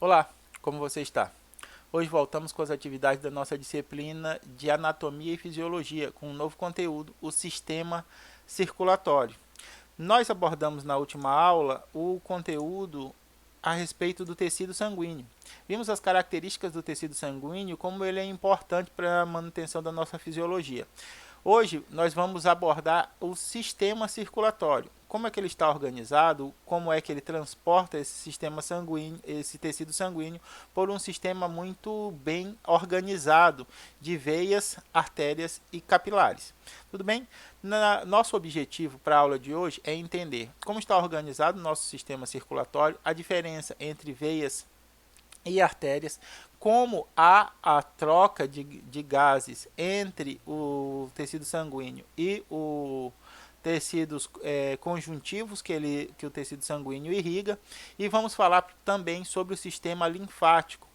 Olá, como você está? Hoje voltamos com as atividades da nossa disciplina de Anatomia e Fisiologia, com um novo conteúdo, o sistema circulatório. Nós abordamos na última aula o conteúdo a respeito do tecido sanguíneo. Vimos as características do tecido sanguíneo, como ele é importante para a manutenção da nossa fisiologia. Hoje nós vamos abordar o sistema circulatório. Como é que ele está organizado, como é que ele transporta esse sistema sanguíneo, esse tecido sanguíneo por um sistema muito bem organizado de veias, artérias e capilares. Tudo bem? Nosso objetivo para a aula de hoje é entender como está organizado o nosso sistema circulatório, a diferença entre veias e artérias, como há a troca de gases entre o tecido sanguíneo e o tecidos conjuntivos que o tecido sanguíneo irriga, e vamos falar também sobre o sistema linfático,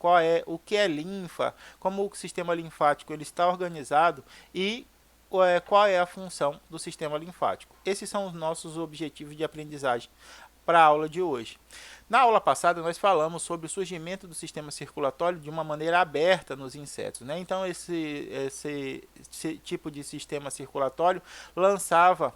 o que é linfa, como o sistema linfático ele está organizado e qual é a função do sistema linfático. Esses são os nossos objetivos de aprendizagem para a aula de hoje. Na aula passada, nós falamos sobre o surgimento do sistema circulatório de uma maneira aberta nos insetos, né? Então, esse tipo de sistema circulatório lançava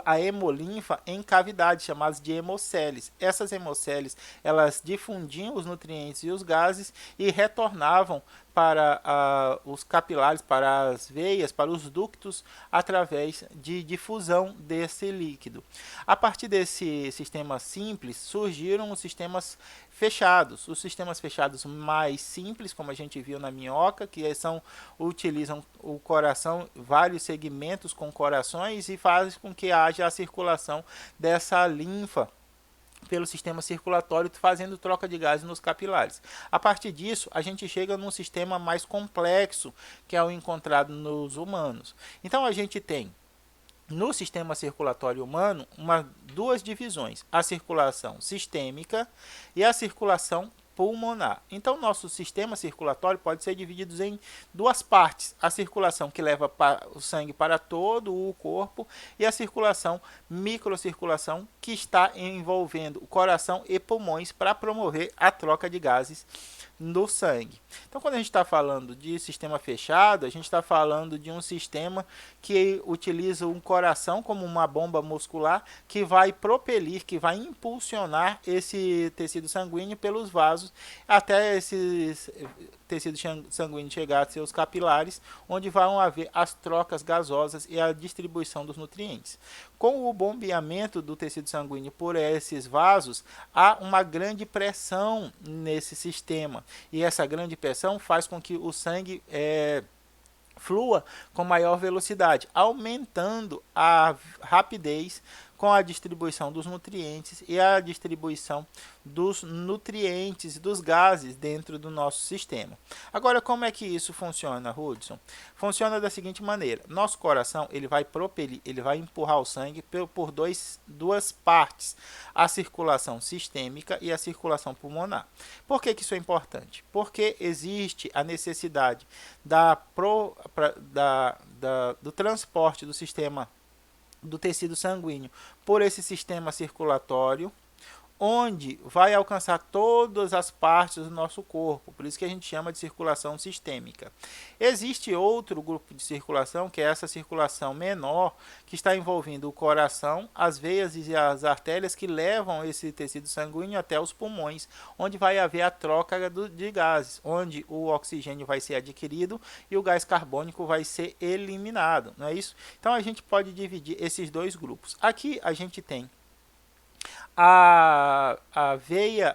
a hemolinfa em cavidades chamadas de hemocélices. Essas hemocélices elas difundiam os nutrientes e os gases e retornavam para os capilares, para as veias, para os ductos, através de difusão desse líquido. A partir desse sistema simples, surgiram os sistemas fechados. Os sistemas fechados mais simples, como a gente viu na minhoca, que utilizam o coração, vários segmentos com corações e fazem com que haja a circulação dessa linfa pelo sistema circulatório, fazendo troca de gases nos capilares. A partir disso, a gente chega num sistema mais complexo, que é o encontrado nos humanos. Então, a gente tem no sistema circulatório humano duas divisões, a circulação sistêmica e a circulação pulmonar. Então, nosso sistema circulatório pode ser dividido em duas partes: a circulação que leva o sangue para todo o corpo e a circulação microcirculação, que está envolvendo o coração e pulmões para promover a troca de gases no sangue. Então, quando a gente está falando de sistema fechado, a gente está falando de um sistema que utiliza um coração como uma bomba muscular que vai propelir, que vai impulsionar esse tecido sanguíneo pelos vasos até esse tecido sanguíneo chegar a seus capilares, onde vão haver as trocas gasosas e a distribuição dos nutrientes. Com o bombeamento do tecido sanguíneo por esses vasos, há uma grande pressão nesse sistema, e essa grande pressão faz com que o sangue flua com maior velocidade, aumentando a rapidez com a distribuição dos nutrientes e a distribuição dos nutrientes e dos gases dentro do nosso sistema. Agora, como é que isso funciona, Hudson? Funciona da seguinte maneira: nosso coração ele vai propelir, ele vai empurrar o sangue por duas partes, a circulação sistêmica e a circulação pulmonar. Por que isso é importante? Porque existe a necessidade do transporte do tecido sanguíneo por esse sistema circulatório, onde vai alcançar todas as partes do nosso corpo. Por isso que a gente chama de circulação sistêmica. Existe outro grupo de circulação, que é essa circulação menor, que está envolvendo o coração, as veias e as artérias, que levam esse tecido sanguíneo até os pulmões, onde vai haver a troca de gases, onde o oxigênio vai ser adquirido e o gás carbônico vai ser eliminado, não é isso? Então a gente pode dividir esses dois grupos. Aqui a gente tem a veia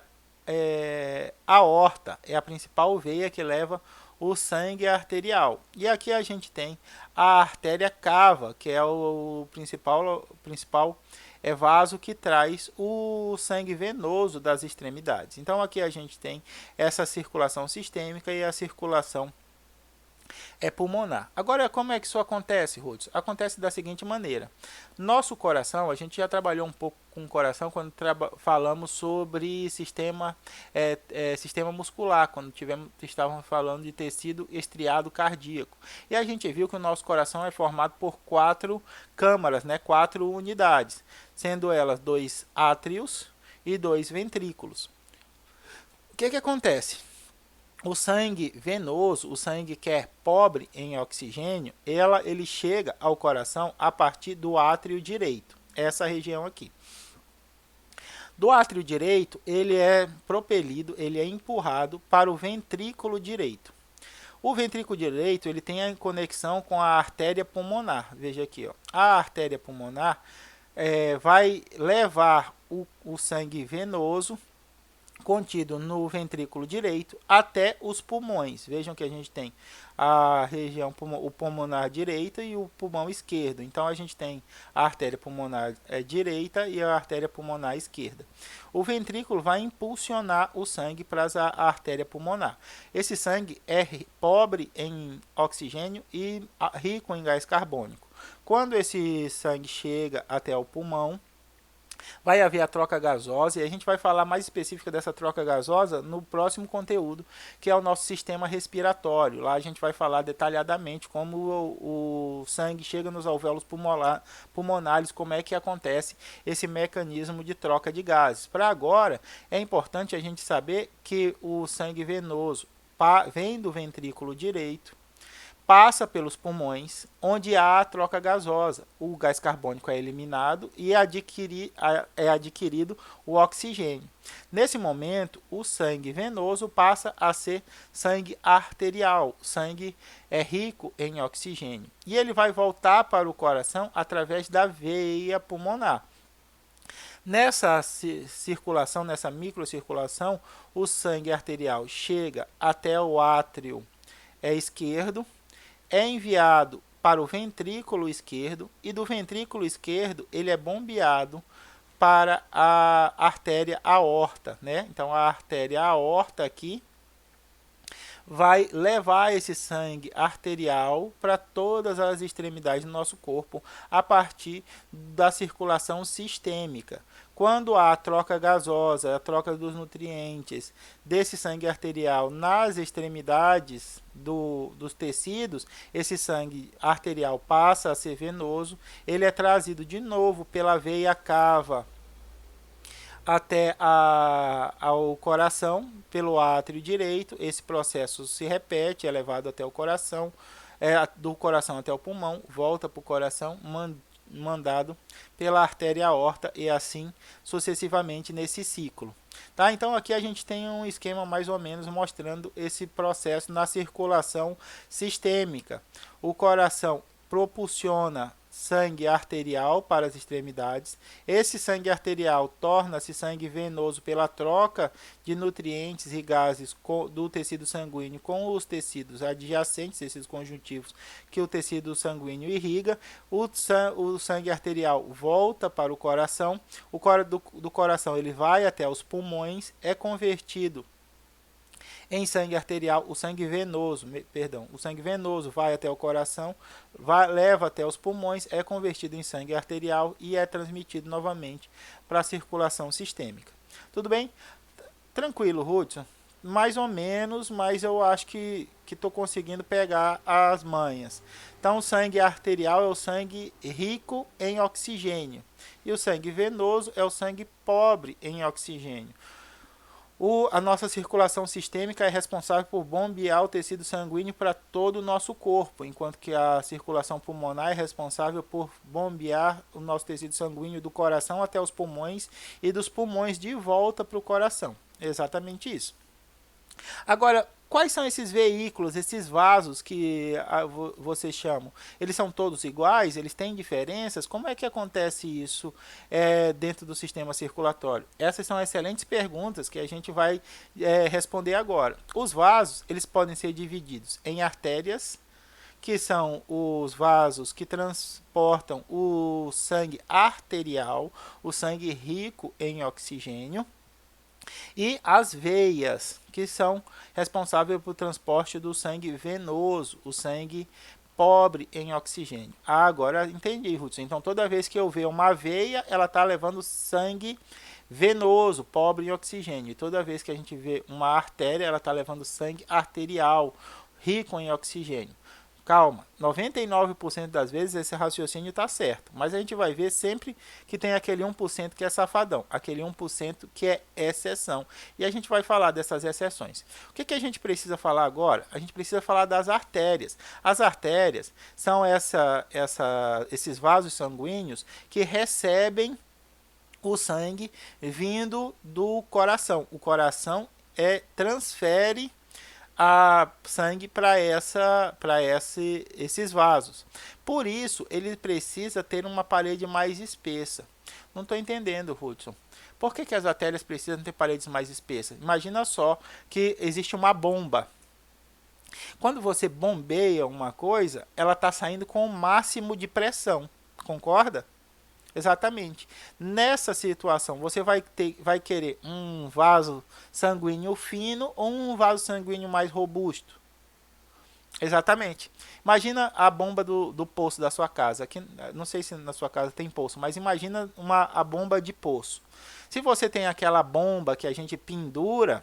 aorta, é a principal veia que leva o sangue arterial. E aqui a gente tem a artéria cava, que é o principal vaso que traz o sangue venoso das extremidades. Então aqui a gente tem essa circulação sistêmica e a circulação pulmonar. Agora, como é que isso acontece, Ruth? Acontece da seguinte maneira: nosso coração, a gente já trabalhou um pouco com o coração quando falamos sobre sistema muscular, quando estávamos falando de tecido estriado cardíaco. E a gente viu que o nosso coração é formado por 4 câmaras, 4 unidades, sendo elas 2 átrios e 2 ventrículos. O que acontece? O sangue venoso, o sangue que é pobre em oxigênio, ele chega ao coração a partir do átrio direito, essa região aqui. Do átrio direito, ele é propelido, ele é empurrado para o ventrículo direito. O ventrículo direito, ele tem a conexão com a artéria pulmonar. Veja aqui, ó. A artéria pulmonar vai levar o sangue venoso contido no ventrículo direito até os pulmões. Vejam que a gente tem a região o pulmonar direita e o pulmão esquerdo. Então a gente tem a artéria pulmonar direita e a artéria pulmonar esquerda. O ventrículo vai impulsionar o sangue para a artéria pulmonar. Esse sangue é pobre em oxigênio e rico em gás carbônico. Quando esse sangue chega até o pulmão, vai haver a troca gasosa, e a gente vai falar mais específica dessa troca gasosa no próximo conteúdo, que é o nosso sistema respiratório. Lá a gente vai falar detalhadamente como o sangue chega nos alvéolos pulmonares, como é que acontece esse mecanismo de troca de gases. Para agora, é importante a gente saber que o sangue venoso vem do ventrículo direito, passa pelos pulmões, onde há a troca gasosa. O gás carbônico é eliminado e é adquirido o oxigênio. Nesse momento, o sangue venoso passa a ser sangue arterial. O sangue é rico em oxigênio. E ele vai voltar para o coração através da veia pulmonar. Nessa circulação, nessa microcirculação, o sangue arterial chega até o átrio esquerdo, é enviado para o ventrículo esquerdo e do ventrículo esquerdo ele é bombeado para a artéria aorta, né? Então a artéria aorta aqui vai levar esse sangue arterial para todas as extremidades do nosso corpo a partir da circulação sistêmica. Quando há a troca gasosa, a troca dos nutrientes desse sangue arterial nas extremidades dos tecidos, esse sangue arterial passa a ser venoso, ele é trazido de novo pela veia cava até ao coração, pelo átrio direito. Esse processo se repete, é levado até o coração, do coração até o pulmão, volta para o coração, mandado pela artéria aorta e assim sucessivamente nesse ciclo. Tá? Então aqui a gente tem um esquema mais ou menos mostrando esse processo na circulação sistêmica. O coração propulsiona sangue arterial para as extremidades. Esse sangue arterial torna-se sangue venoso pela troca de nutrientes e gases do tecido sanguíneo com os tecidos adjacentes, esses conjuntivos que o tecido sanguíneo irriga. O sangue arterial volta para o coração. Do coração ele vai até os pulmões, é convertido em sangue arterial. O sangue venoso vai até o coração, leva até os pulmões, é convertido em sangue arterial e é transmitido novamente para a circulação sistêmica. Tudo bem? Tranquilo, Hudson? Mais ou menos, mas eu acho que estou conseguindo pegar as manhas. Então, o sangue arterial é o sangue rico em oxigênio e o sangue venoso é o sangue pobre em oxigênio. A nossa circulação sistêmica é responsável por bombear o tecido sanguíneo para todo o nosso corpo, enquanto que a circulação pulmonar é responsável por bombear o nosso tecido sanguíneo do coração até os pulmões e dos pulmões de volta para o coração. Exatamente isso. Agora, quais são esses veículos, esses vasos que vocês chamam? Eles são todos iguais? Eles têm diferenças? Como é que acontece isso dentro do sistema circulatório? Essas são excelentes perguntas que a gente vai responder agora. Os vasos, eles podem ser divididos em artérias, que são os vasos que transportam o sangue arterial, o sangue rico em oxigênio, e as veias, que são responsáveis pelo transporte do sangue venoso, o sangue pobre em oxigênio. Agora entendi, Hudson. Então, toda vez que eu ver uma veia, ela está levando sangue venoso, pobre em oxigênio. E toda vez que a gente vê uma artéria, ela está levando sangue arterial, rico em oxigênio. Calma, 99% das vezes esse raciocínio está certo, mas a gente vai ver sempre que tem aquele 1% que é safadão, aquele 1% que é exceção. E a gente vai falar dessas exceções. O que a gente precisa falar agora? A gente precisa falar das artérias. As artérias são esses vasos sanguíneos que recebem o sangue vindo do coração. O coração transfere a sangue para esses vasos. Por isso, ele precisa ter uma parede mais espessa. Não estou entendendo, Hudson. Por que as artérias precisam ter paredes mais espessas? Imagina só que existe uma bomba. Quando você bombeia uma coisa, ela está saindo com o máximo de pressão. Concorda? Exatamente. Nessa situação, você vai querer um vaso sanguíneo fino ou um vaso sanguíneo mais robusto? Exatamente. Imagina a bomba do poço da sua casa. Aqui, não sei se na sua casa tem poço, mas imagina a bomba de poço. Se você tem aquela bomba que a gente pendura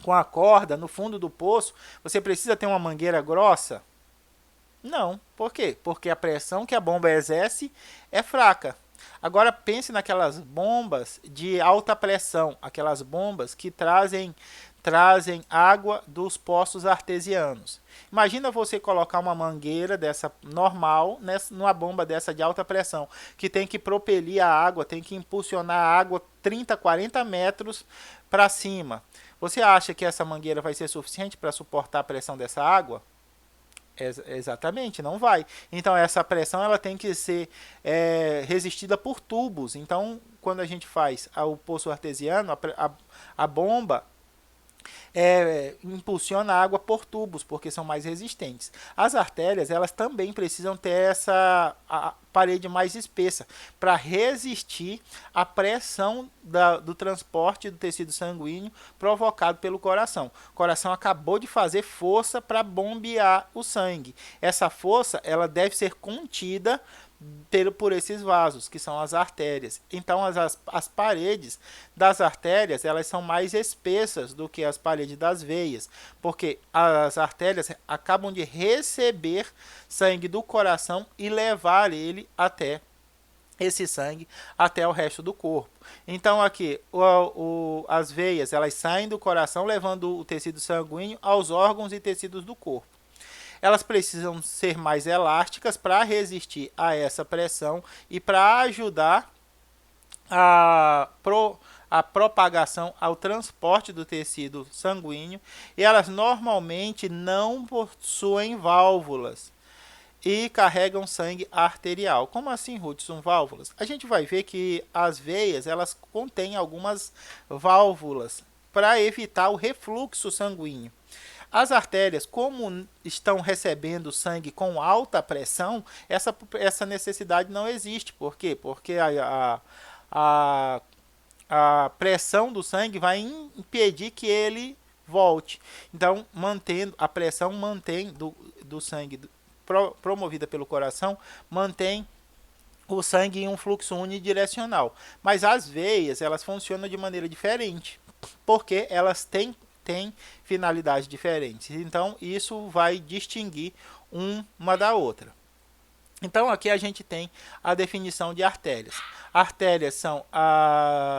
com a corda no fundo do poço, você precisa ter uma mangueira grossa? Não. Por quê? Porque a pressão que a bomba exerce é fraca. Agora pense naquelas bombas de alta pressão, aquelas bombas que trazem água dos poços artesianos. Imagina você colocar uma mangueira dessa normal numa bomba dessa de alta pressão, que tem que propelir a água, tem que impulsionar a água 30, 40 metros para cima. Você acha que essa mangueira vai ser suficiente para suportar a pressão dessa água? Exatamente, não vai. Então essa pressão ela tem que ser resistida por tubos. Então quando a gente faz o poço artesiano, a bomba impulsiona a água por tubos, porque são mais resistentes. As artérias elas também precisam ter a parede mais espessa para resistir à pressão do transporte do tecido sanguíneo provocado pelo coração. O coração acabou de fazer força para bombear o sangue. Essa força ela deve ser contida por esses vasos, que são as artérias. Então as paredes das artérias elas são mais espessas do que as paredes das veias, porque as artérias acabam de receber sangue do coração e levar ele até esse sangue até o resto do corpo. Então aqui as veias elas saem do coração levando o tecido sanguíneo aos órgãos e tecidos do corpo. Elas precisam ser mais elásticas para resistir a essa pressão e para ajudar a propagação, ao transporte do tecido sanguíneo. E elas normalmente não possuem válvulas e carregam sangue arterial. Como assim, Hudson, válvulas? A gente vai ver que as veias elas contêm algumas válvulas para evitar o refluxo sanguíneo. As artérias, como estão recebendo sangue com alta pressão, essa necessidade não existe. Por quê? Porque a pressão do sangue vai impedir que ele volte. Então, mantendo a pressão do sangue promovida pelo coração, mantém o sangue em um fluxo unidirecional. Mas as veias, elas funcionam de maneira diferente, porque elas têm finalidades diferentes. Então, isso vai distinguir uma da outra. Então, aqui a gente tem a definição de artérias. Artérias são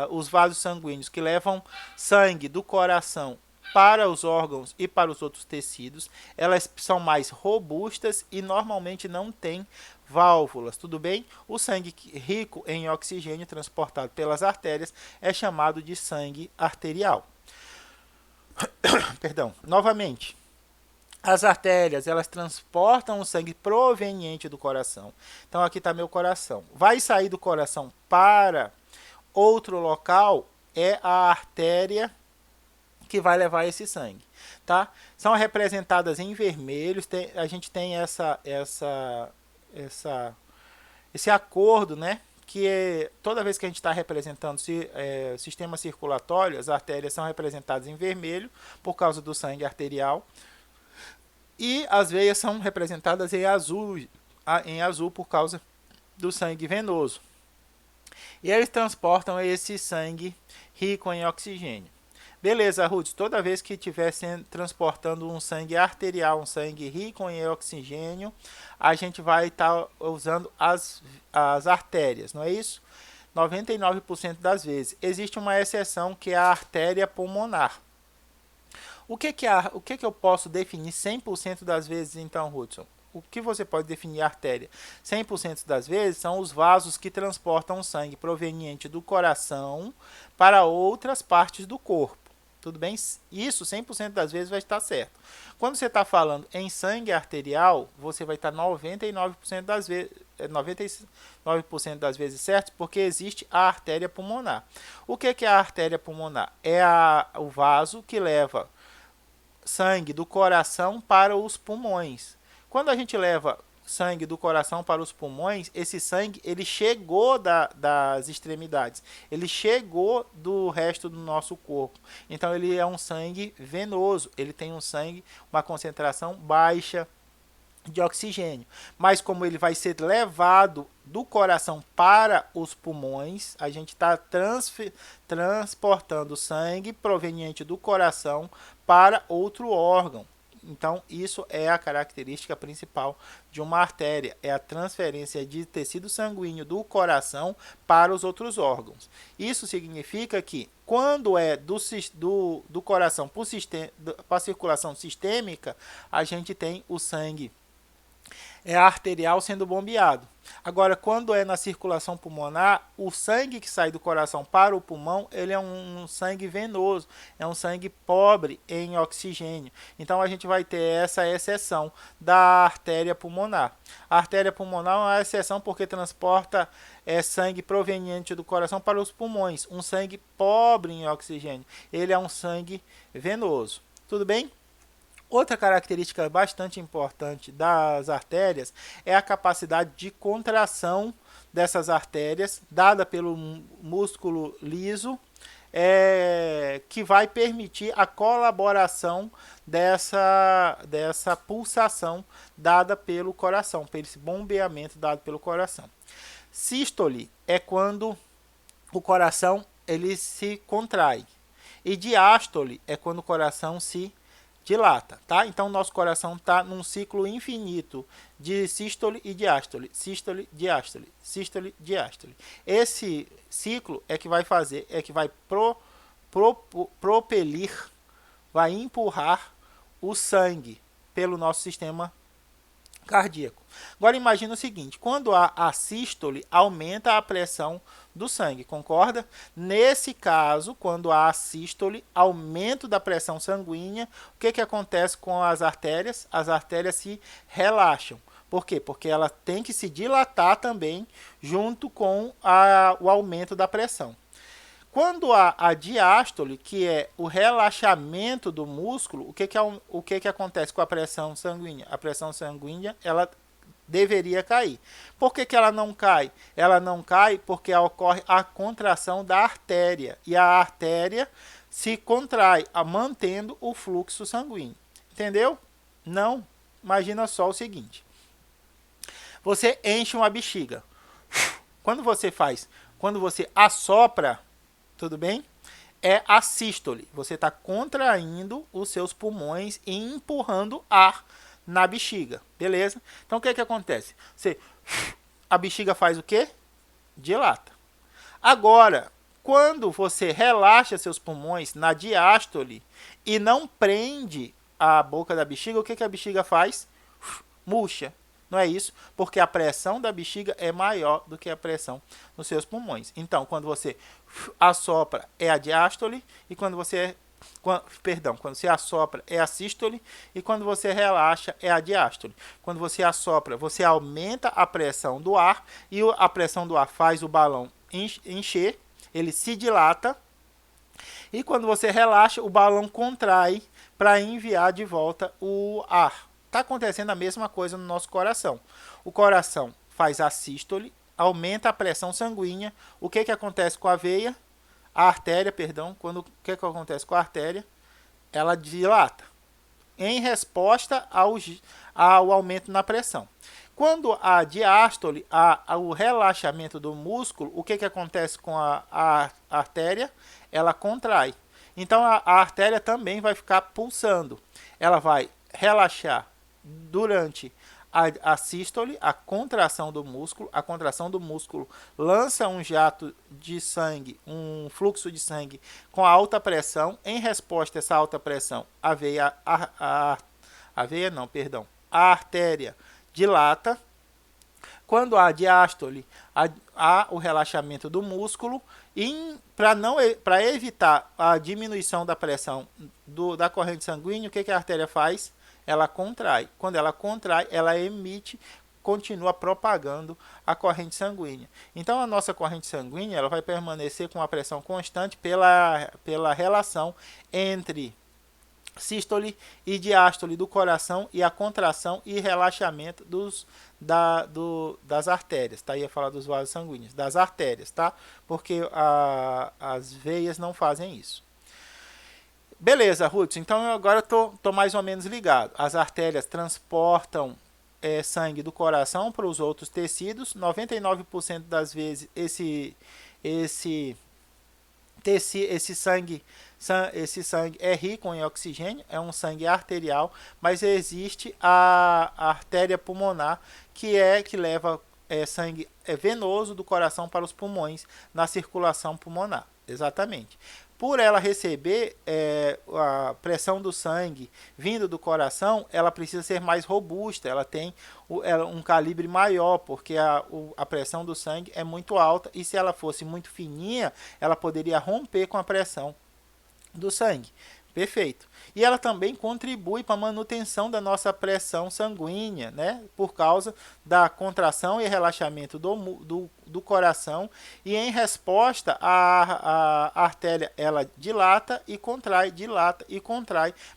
os vasos sanguíneos que levam sangue do coração para os órgãos e para os outros tecidos. Elas são mais robustas e normalmente não têm válvulas, tudo bem? O sangue rico em oxigênio transportado pelas artérias é chamado de sangue arterial. Perdão, novamente, as artérias elas transportam o sangue proveniente do coração. Então aqui está meu coração. Vai sair do coração para outro local, é a artéria que vai levar esse sangue, tá? São representadas em vermelho. A gente tem esse acordo, né? Que toda vez que a gente está representando sistema circulatório, as artérias são representadas em vermelho por causa do sangue arterial e as veias são representadas em azul por causa do sangue venoso. E eles transportam esse sangue rico em oxigênio. Beleza, Ruth, toda vez que estiver transportando um sangue arterial, um sangue rico em oxigênio, a gente vai estar usando as artérias, não é isso? 99% das vezes. Existe uma exceção que é a artéria pulmonar. O que eu posso definir 100% das vezes, então, Hudson? O que você pode definir artéria? 100% das vezes são os vasos que transportam sangue proveniente do coração para outras partes do corpo. Tudo bem? Isso 100% das vezes vai estar certo. Quando você está falando em sangue arterial, você vai estar 99% das vezes, 99% das vezes certo, porque existe a artéria pulmonar. O que é a artéria pulmonar? É o vaso que leva sangue do coração para os pulmões. Quando a gente leva sangue do coração para os pulmões, esse sangue ele chegou das extremidades, ele chegou do resto do nosso corpo. Então ele é um sangue venoso, ele tem um sangue, uma concentração baixa de oxigênio, mas como ele vai ser levado do coração para os pulmões, a gente está transportando sangue proveniente do coração para outro órgão. Então, isso é a característica principal de uma artéria, é a transferência de tecido sanguíneo do coração para os outros órgãos. Isso significa que, quando é do coração para a circulação sistêmica, a gente tem o sangue arterial sendo bombeado. Agora, quando é na circulação pulmonar, o sangue que sai do coração para o pulmão, ele é um sangue venoso, é um sangue pobre em oxigênio. Então, a gente vai ter essa exceção da artéria pulmonar. A artéria pulmonar é uma exceção porque transporta sangue proveniente do coração para os pulmões, um sangue pobre em oxigênio. Ele é um sangue venoso. Tudo bem? Outra característica bastante importante das artérias é a capacidade de contração dessas artérias, dada pelo músculo liso, que vai permitir a colaboração dessa pulsação dada pelo coração, pelo esse bombeamento dado pelo coração. Sístole é quando o coração ele se contrai, e diástole é quando o coração se dilata, tá? Então, nosso coração está num ciclo infinito de sístole e diástole, sístole, diástole, sístole, diástole. Esse ciclo é que vai fazer, é que vai propelir, vai empurrar o sangue pelo nosso sistema cardíaco. Agora imagina o seguinte, quando há a sístole, aumenta a pressão do sangue, concorda? Nesse caso, quando há a sístole, aumento da pressão sanguínea, o que acontece com as artérias? As artérias se relaxam. Por quê? Porque ela tem que se dilatar também junto com o aumento da pressão. Quando há a diástole, que é o relaxamento do músculo, o que acontece com a pressão sanguínea? A pressão sanguínea ela deveria cair. Por que ela não cai? Ela não cai porque ocorre a contração da artéria. E a artéria se contrai, mantendo o fluxo sanguíneo. Entendeu? Não. Imagina só o seguinte. Você enche uma bexiga. Quando você assopra, tudo bem? É a sístole. Você está contraindo os seus pulmões e empurrando ar na bexiga. Beleza? Então, o que acontece? A bexiga faz o quê? Dilata. Agora, quando você relaxa seus pulmões na diástole e não prende a boca da bexiga, o que a bexiga faz? Murcha. Não é isso? Porque a pressão da bexiga é maior do que a pressão nos seus pulmões. Então, quando você assopra, é a diástole, e quando você assopra, é a sístole, e quando você relaxa, é a diástole. Quando você assopra, você aumenta a pressão do ar, e a pressão do ar faz o balão encher, ele se dilata, e quando você relaxa, o balão contrai para enviar de volta o ar. Está acontecendo a mesma coisa no nosso coração. O coração faz a sístole, aumenta a pressão sanguínea. O que acontece com a veia? A artéria, perdão. O que acontece com a artéria? Ela dilata em resposta ao aumento na pressão. Quando a diástole, o relaxamento do músculo, o que acontece com a artéria? Ela contrai. Então a artéria também vai ficar pulsando. Ela vai relaxar durante a sístole, a contração do músculo. A contração do músculo lança um jato de sangue, um fluxo de sangue com alta pressão. Em resposta a essa alta pressão, a artéria dilata. Quando há diástole, há o relaxamento do músculo, e para evitar a diminuição da pressão da corrente sanguínea, o que a artéria faz? Ela contrai. Quando ela contrai, ela emite, continua propagando a corrente sanguínea. Então a nossa corrente sanguínea ela vai permanecer com a pressão constante pela relação entre sístole e diástole do coração e a contração e relaxamento das artérias, tá? Ia falar dos vasos sanguíneos, das artérias, tá? Porque as veias não fazem isso. Beleza, Ruth, então agora eu tô mais ou menos ligado. As artérias transportam sangue do coração para os outros tecidos. 99% das vezes esse sangue é rico em oxigênio, é um sangue arterial, mas existe a artéria pulmonar que leva sangue venoso do coração para os pulmões na circulação pulmonar. Exatamente. Por ela receber a pressão do sangue vindo do coração, ela precisa ser mais robusta, ela tem um calibre maior, porque a pressão do sangue é muito alta, e se ela fosse muito fininha, ela poderia romper com a pressão do sangue. Perfeito. E ela também contribui para a manutenção da nossa pressão sanguínea, né? Por causa da contração e relaxamento do coração. E em resposta, a artéria ela dilata e contrai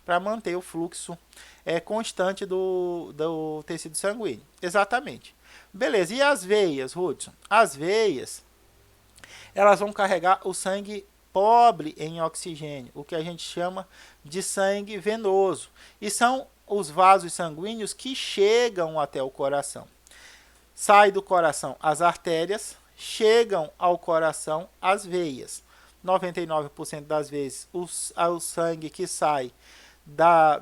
para manter o fluxo constante do tecido sanguíneo. Exatamente. Beleza. E as veias, Hudson? As veias, elas vão carregar o sangue pobre em oxigênio, o que a gente chama de sangue venoso, e são os vasos sanguíneos que chegam até o coração. Sai do coração as artérias, chegam ao coração as veias. 99% das vezes o sangue que sai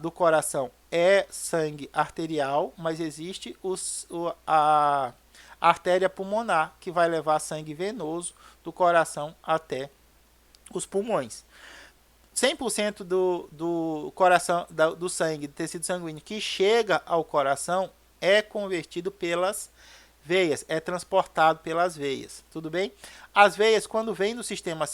do coração é sangue arterial, mas existe a artéria pulmonar, que vai levar sangue venoso do coração até os pulmões. 100% do coração, do sangue, do tecido sanguíneo que chega ao coração é convertido pelas veias, é transportado pelas veias, tudo bem? As veias, quando vêm do sistema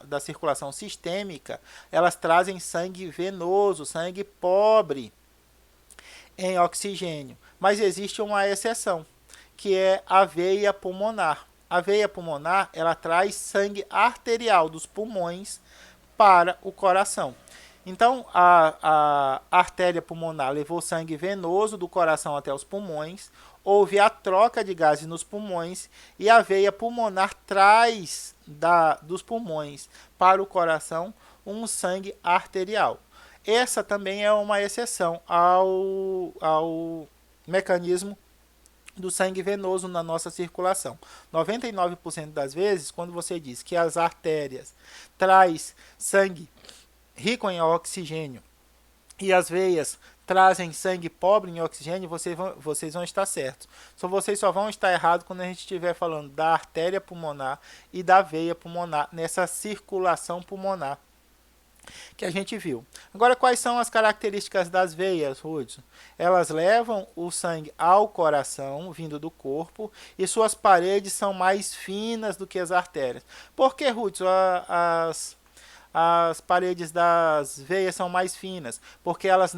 da circulação sistêmica, elas trazem sangue venoso, sangue pobre em oxigênio, mas existe uma exceção, que é a veia pulmonar. A veia pulmonar, ela traz sangue arterial dos pulmões para o coração. Então, a artéria pulmonar levou sangue venoso do coração até os pulmões, houve a troca de gases nos pulmões, e a veia pulmonar traz dos pulmões para o coração um sangue arterial. Essa também é uma exceção ao mecanismo do sangue venoso na nossa circulação. 99% das vezes, quando você diz que as artérias traz sangue rico em oxigênio e as veias trazem sangue pobre em oxigênio, vocês vão estar certos. Vocês só vão estar errados quando a gente estiver falando da artéria pulmonar e da veia pulmonar, nessa circulação pulmonar que a gente viu. Agora, quais são as características das veias, Hudson? Elas levam o sangue ao coração, vindo do corpo, e suas paredes são mais finas do que as artérias. Por que, Hudson, as paredes das veias são mais finas? Porque elas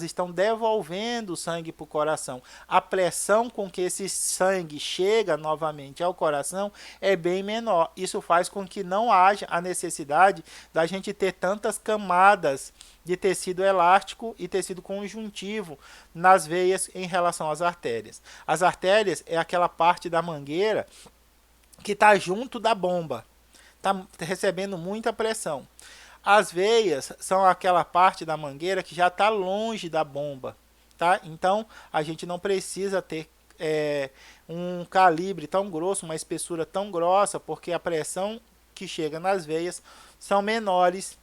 estão devolvendo o sangue para o coração. A pressão com que esse sangue chega novamente ao coração é bem menor. Isso faz com que não haja a necessidade da gente ter tantas camadas de tecido elástico e tecido conjuntivo nas veias em relação às artérias. As artérias é aquela parte da mangueira que está junto da bomba. Está recebendo muita pressão. As veias são aquela parte da mangueira que já está longe da bomba, tá? Então a gente não precisa ter um calibre tão grosso, uma espessura tão grossa, porque a pressão que chega nas veias são menores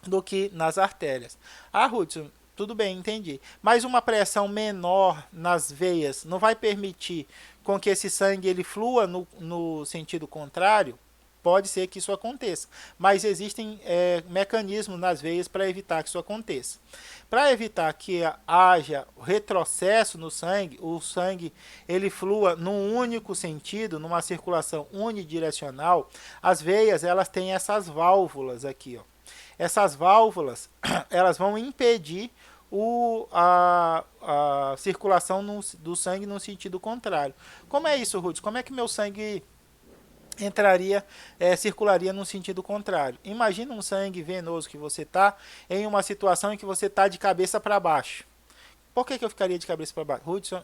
do que nas artérias. Ah, Hudson, tudo bem, entendi. Mas uma pressão menor nas veias não vai permitir com que esse sangue ele flua no sentido contrário? Pode ser que isso aconteça, mas existem mecanismos nas veias para evitar que isso aconteça. Para evitar que haja retrocesso no sangue, o sangue ele flua num único sentido, numa circulação unidirecional, as veias elas têm essas válvulas aqui, ó. Essas válvulas elas vão impedir a circulação do sangue no sentido contrário. Como é isso, Ruth? Como é que meu sangue entraria, circularia no sentido contrário? Imagina um sangue venoso que você está em uma situação em que você está de cabeça para baixo. Por que eu ficaria de cabeça para baixo? Hudson,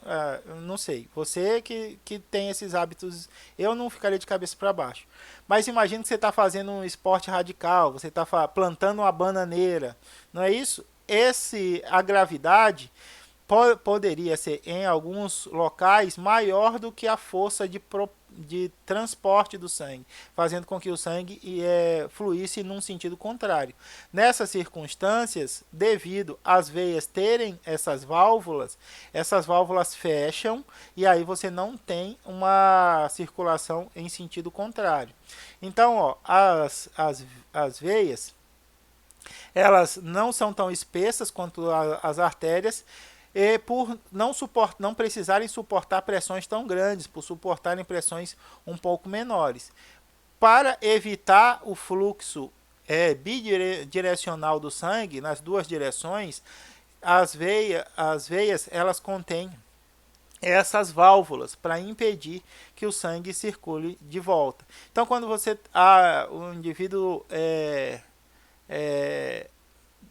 não sei. Você que tem esses hábitos, eu não ficaria de cabeça para baixo. Mas imagine que você está fazendo um esporte radical, você está plantando uma bananeira, não é isso? A gravidade poderia ser em alguns locais maior do que a força de transporte do sangue, fazendo com que o sangue fluísse num sentido contrário. Nessas circunstâncias, devido às veias terem essas válvulas fecham e aí você não tem uma circulação em sentido contrário. Então, ó, as veias elas não são tão espessas quanto as artérias, e por não precisarem suportar pressões tão grandes, por suportarem pressões um pouco menores. Para evitar o fluxo bidirecional do sangue nas duas direções, as veias elas contêm essas válvulas para impedir que o sangue circule de volta. Então, quando o indivíduo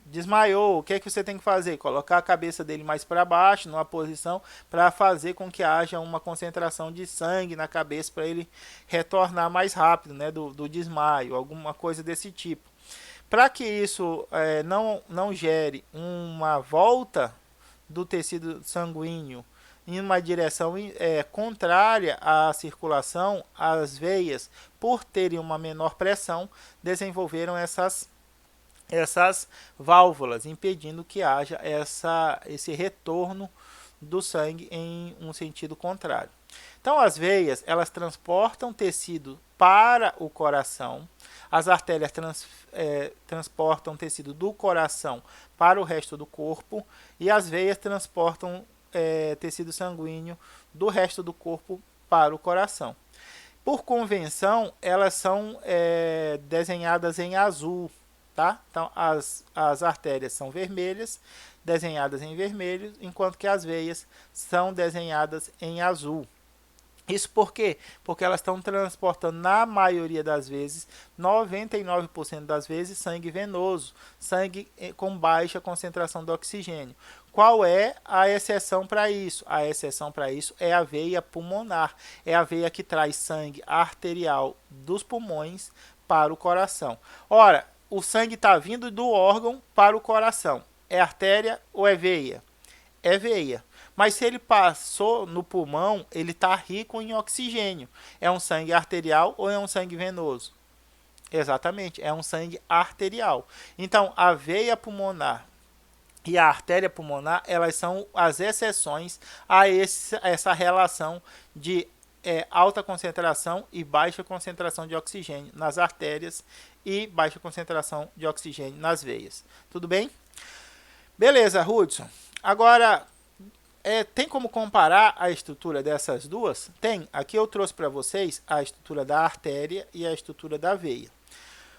desmaiou, o que é que você tem que fazer? Colocar a cabeça dele mais para baixo, numa posição para fazer com que haja uma concentração de sangue na cabeça para ele retornar mais rápido, né, do desmaio, alguma coisa desse tipo. Para que isso não gere uma volta do tecido sanguíneo em uma direção contrária à circulação, as veias, por terem uma menor pressão, desenvolveram essas válvulas, impedindo que haja esse retorno do sangue em um sentido contrário. Então, as veias elas transportam tecido para o coração, as artérias transportam tecido do coração para o resto do corpo e as veias transportam tecido sanguíneo do resto do corpo para o coração. Por convenção, elas são desenhadas em azul. Tá? Então, as artérias são vermelhas, desenhadas em vermelho, enquanto que as veias são desenhadas em azul. Isso por quê? Porque elas estão transportando, na maioria das vezes, 99% das vezes, sangue venoso, sangue com baixa concentração de oxigênio. Qual é a exceção para isso? A exceção para isso é a veia pulmonar. É a veia que traz sangue arterial dos pulmões para o coração. Ora, o sangue está vindo do órgão para o coração. É artéria ou é veia? É veia. Mas se ele passou no pulmão, ele está rico em oxigênio. É um sangue arterial ou é um sangue venoso? Exatamente, é um sangue arterial. Então, a veia pulmonar e a artéria pulmonar, elas são as exceções a essa relação de alta concentração e baixa concentração de oxigênio nas artérias e baixa concentração de oxigênio nas veias. Tudo bem? Beleza, Hudson. Agora, tem como comparar a estrutura dessas duas? Tem. Aqui eu trouxe para vocês a estrutura da artéria e a estrutura da veia.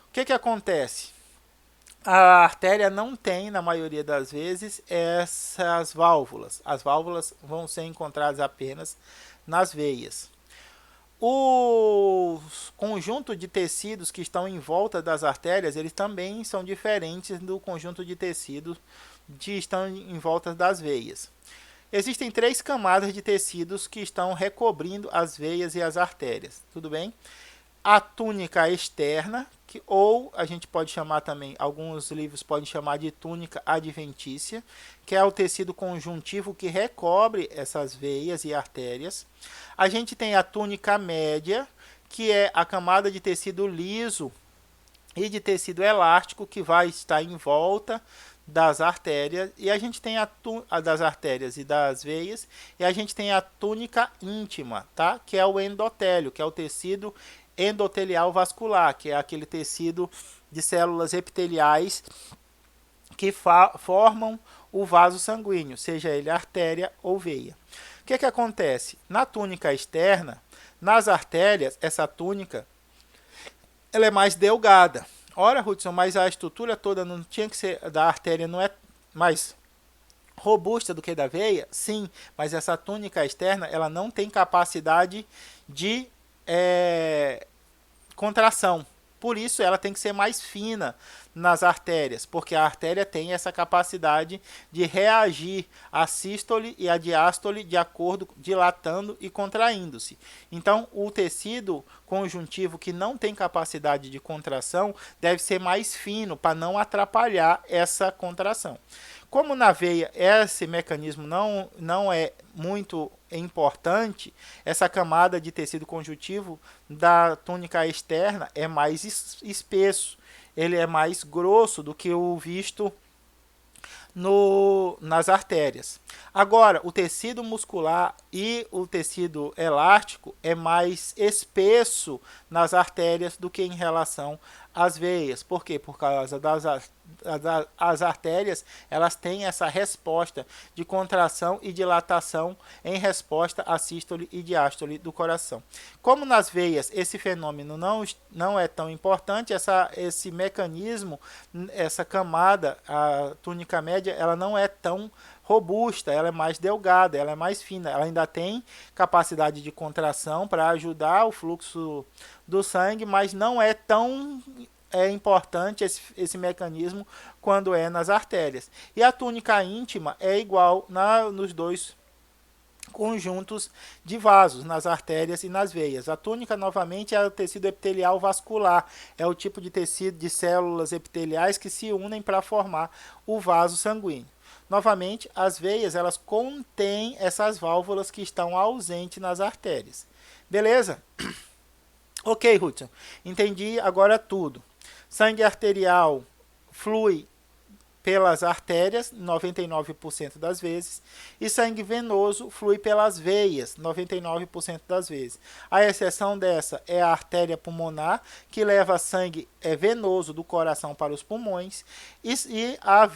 O que acontece? A artéria não tem, na maioria das vezes, essas válvulas. As válvulas vão ser encontradas apenas nas veias. O conjunto de tecidos que estão em volta das artérias, eles também são diferentes do conjunto de tecidos que estão em volta das veias. Existem 3 camadas de tecidos que estão recobrindo as veias e as artérias, tudo bem? A túnica externa, ou a gente pode chamar também, alguns livros podem chamar de túnica adventícia, que é o tecido conjuntivo que recobre essas veias e artérias. A gente tem a túnica média, que é a camada de tecido liso e de tecido elástico que vai estar em volta das artérias, e a gente tem a das artérias e das veias, e a gente tem a túnica íntima, tá? Que é o endotélio, que é o tecido endotelial vascular, que é aquele tecido de células epiteliais que formam o vaso sanguíneo, seja ele artéria ou veia. O que acontece? Na túnica externa, nas artérias, essa túnica ela é mais delgada. Ora, Hudson, mas a estrutura toda não tinha que ser da artéria, não é mais robusta do que da veia? Sim, mas essa túnica externa ela não tem capacidade de contração. Por isso ela tem que ser mais fina nas artérias, porque a artéria tem essa capacidade de reagir à sístole e à diástole de acordo, dilatando e contraindo-se. Então, o tecido conjuntivo que não tem capacidade de contração deve ser mais fino para não atrapalhar essa contração. Como na veia esse mecanismo não é muito importante, essa camada de tecido conjuntivo da túnica externa é mais espesso, ele é mais grosso do que o visto nas artérias. Agora, o tecido muscular e o tecido elástico é mais espesso nas artérias do que em relação às veias. Por quê? Por causa as artérias, elas têm essa resposta de contração e dilatação em resposta à sístole e diástole do coração. Como nas veias esse fenômeno não é tão importante, esse mecanismo, essa camada, a túnica média, ela não é tão robusta, ela é mais delgada, ela é mais fina, ela ainda tem capacidade de contração para ajudar o fluxo do sangue, mas não é tão importante esse mecanismo quando é nas artérias. E a túnica íntima é igual nos dois conjuntos de vasos, nas artérias e nas veias. A túnica, novamente, é o tecido epitelial vascular, é o tipo de tecido de células epiteliais que se unem para formar o vaso sanguíneo. Novamente, as veias elas contêm essas válvulas que estão ausentes nas artérias. Beleza? Ok, Hudson. Entendi agora tudo. Sangue arterial flui pelas artérias, 99% das vezes, e sangue venoso flui pelas veias, 99% das vezes. A exceção dessa é a artéria pulmonar, que leva sangue venoso do coração para os pulmões, e a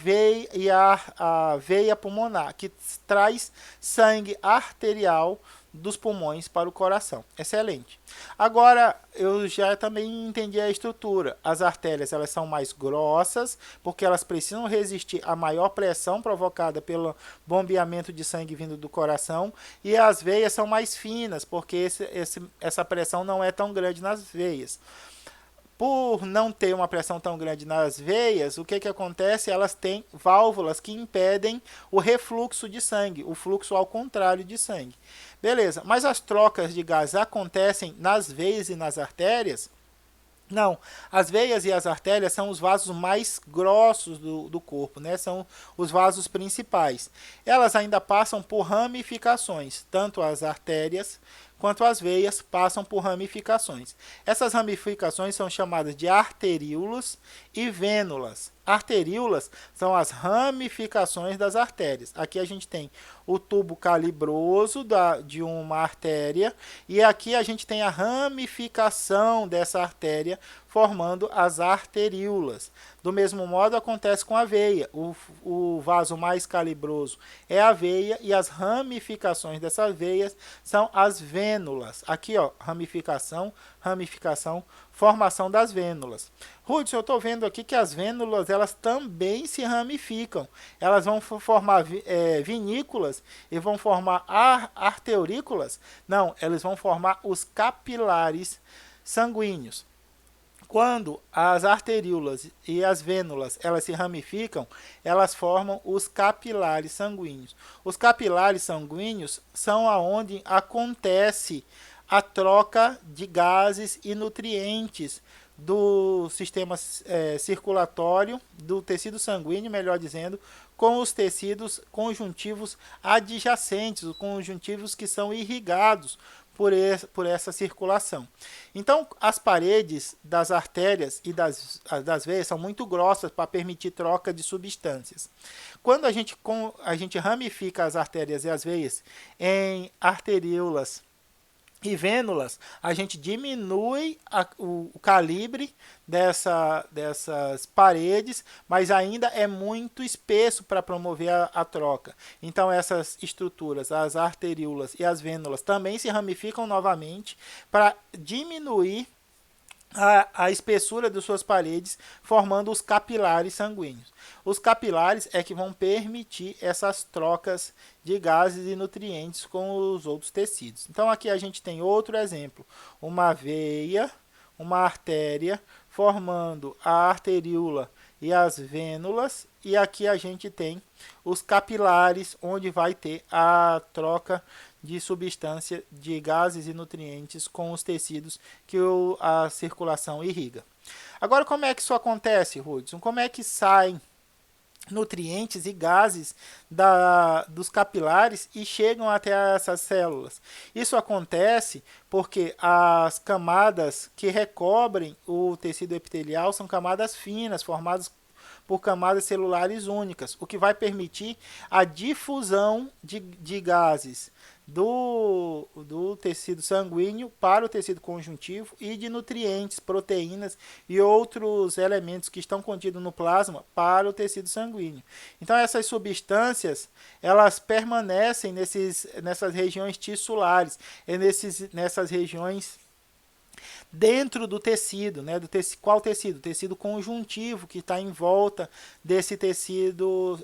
veia pulmonar, que traz sangue arterial dos pulmões para o coração. Excelente. Agora, eu já também entendi a estrutura. As artérias elas são mais grossas, porque elas precisam resistir à maior pressão provocada pelo bombeamento de sangue vindo do coração, e as veias são mais finas, porque essa pressão não é tão grande nas veias. Por não ter uma pressão tão grande nas veias, o que acontece? Elas têm válvulas que impedem o refluxo de sangue, o fluxo ao contrário de sangue. Beleza, mas as trocas de gás acontecem nas veias e nas artérias? Não, as veias e as artérias são os vasos mais grossos do corpo, né? São os vasos principais. Elas ainda passam por ramificações, tanto as artérias quanto as veias passam por ramificações. Essas ramificações são chamadas de arteríolos e vênulas. Arteríolas são as ramificações das artérias. Aqui a gente tem o tubo calibroso de uma artéria, e aqui a gente tem a ramificação dessa artéria formando as arteríolas. Do mesmo modo acontece com a veia. O vaso mais calibroso é a veia, e as ramificações dessas veias são as vênulas. Aqui, ó, ramificação, formação das vênulas. Hudson, eu estou vendo aqui que as vênulas elas também se ramificam. Elas vão formar vinículas e vão formar arteríolas? Não, elas vão formar os capilares sanguíneos. Quando as arteríolas e as vênulas elas se ramificam, elas formam os capilares sanguíneos. Os capilares sanguíneos são aonde acontece a troca de gases e nutrientes do sistema circulatório, do tecido sanguíneo, melhor dizendo, com os tecidos conjuntivos adjacentes, os conjuntivos que são irrigados por essa circulação. Então, as paredes das artérias e das veias são muito grossas para permitir troca de substâncias. Quando a gente ramifica as artérias e as veias em arteríolas e vênulas, a gente diminui o calibre dessas paredes, mas ainda é muito espesso para promover a troca. Então essas estruturas, as arteríolas e as vênulas, também se ramificam novamente para diminuir a espessura de suas paredes, formando os capilares sanguíneos. Os capilares é que vão permitir essas trocas de gases e nutrientes com os outros tecidos. Então aqui a gente tem outro exemplo, uma veia, uma artéria, formando a arteríola e as vênulas, e aqui a gente tem os capilares, onde vai ter a troca de substância de gases e nutrientes com os tecidos que a circulação irriga. Agora, como é que isso acontece, Hudson? Como é que saem nutrientes e gases dos capilares e chegam até essas células? Isso acontece porque as camadas que recobrem o tecido epitelial são camadas finas, formadas por camadas celulares únicas, o que vai permitir a difusão de gases do tecido sanguíneo para o tecido conjuntivo e de nutrientes, proteínas e outros elementos que estão contidos no plasma para o tecido sanguíneo. Então essas substâncias, elas permanecem nessas regiões tissulares, nessas regiões dentro do tecido, né? Qual tecido? O tecido conjuntivo, que está em volta desse tecido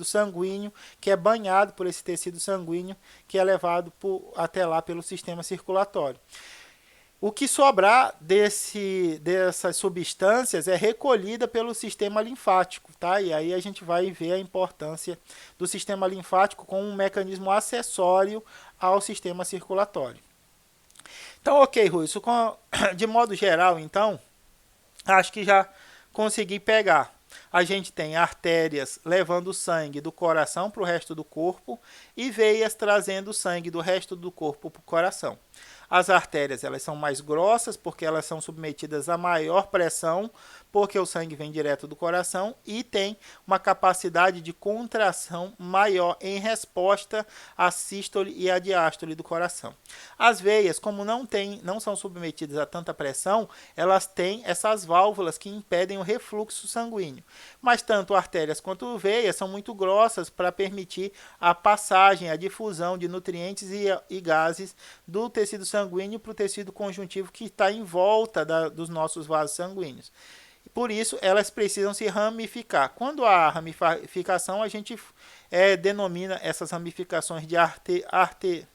sanguíneo, que é banhado por esse tecido sanguíneo, que é levado até lá pelo sistema circulatório. O que sobrar dessas substâncias é recolhida pelo sistema linfático, tá? E aí a gente vai ver a importância do sistema linfático como um mecanismo acessório ao sistema circulatório. Então, ok, Rui, isso de modo geral, então, acho que já consegui pegar. A gente tem artérias levando sangue do coração para o resto do corpo e veias trazendo sangue do resto do corpo para o coração. As artérias, elas são mais grossas porque elas são submetidas a maior pressão, porque o sangue vem direto do coração e tem uma capacidade de contração maior em resposta à sístole e à diástole do coração. As veias, como não são submetidas a tanta pressão, elas têm essas válvulas que impedem o refluxo sanguíneo. Mas tanto artérias quanto veias são muito grossas para permitir a passagem, a difusão de nutrientes e gases do tecido sanguíneo para o tecido conjuntivo que está em volta dos nossos vasos sanguíneos. Por isso, elas precisam se ramificar. Quando há ramificação, a gente denomina essas ramificações de arteríola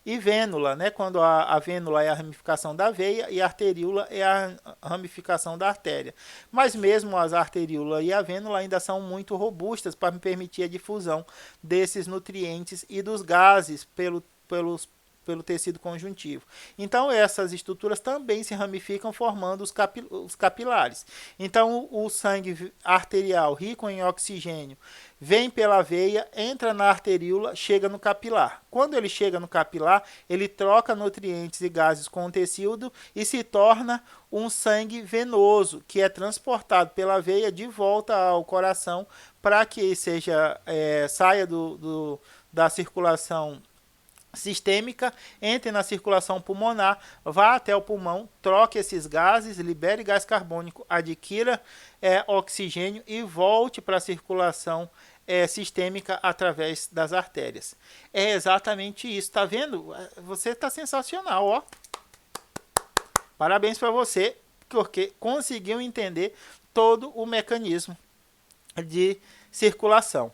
e vênula, né? Quando a vênula é a ramificação da veia e a arteríola é a ramificação da artéria. Mas mesmo as arteríola e a vênula ainda são muito robustas para permitir a difusão desses nutrientes e dos gases pelo tecido conjuntivo. Então essas estruturas também se ramificam formando os capilares. Então o sangue arterial rico em oxigênio vem pela veia, entra na arteríola, chega no capilar. Quando ele chega no capilar, ele troca nutrientes e gases com o tecido e se torna um sangue venoso, que é transportado pela veia de volta ao coração para que saia da circulação sistêmica, entre na circulação pulmonar, vá até o pulmão, troque esses gases, libere gás carbônico, adquira oxigênio e volte para a circulação sistêmica através das artérias. É exatamente isso, tá vendo? Você está sensacional, ó. Parabéns para você, porque conseguiu entender todo o mecanismo de circulação.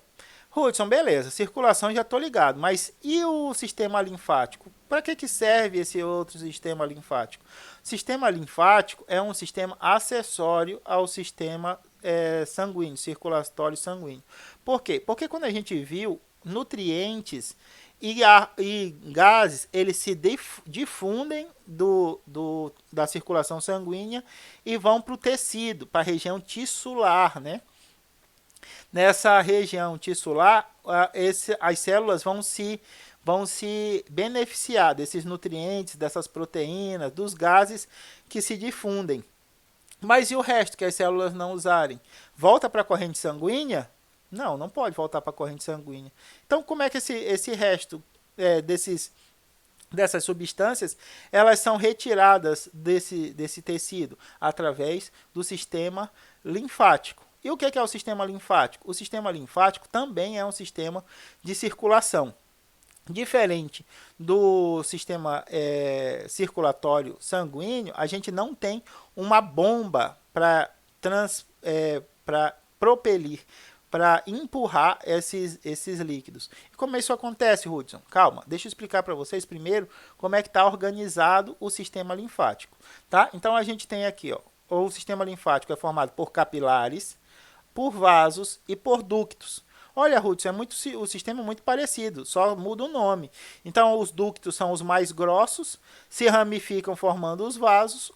Hudson, beleza, circulação já estou ligado, mas e o sistema linfático? Para que serve esse outro sistema linfático? O sistema linfático é um sistema acessório ao sistema sanguíneo, circulatório sanguíneo. Por quê? Porque quando a gente viu nutrientes e gases, eles se difundem da circulação sanguínea e vão para o tecido, para a região tissular, né? Nessa região tissular, as células vão se vão se beneficiar desses nutrientes, dessas proteínas, dos gases que se difundem. Mas e o resto que as células não usarem? Volta para a corrente sanguínea? Não, não pode voltar para a corrente sanguínea. Então, como é que esse resto dessas substâncias, elas são retiradas desse tecido? Através do sistema linfático. E o que é o sistema linfático? O sistema linfático também é um sistema de circulação. Diferente do sistema circulatório sanguíneo, a gente não tem uma bomba para propelir, para empurrar esses líquidos. E como isso acontece, Hudson? Calma, deixa eu explicar para vocês primeiro como é que está organizado o sistema linfático. Tá? Então a gente tem aqui, ó, o sistema linfático é formado por capilares, por vasos e por ductos. Olha, Hudson, o sistema é muito parecido, só muda o nome. Então, os ductos são os mais grossos, se ramificam formando os vasos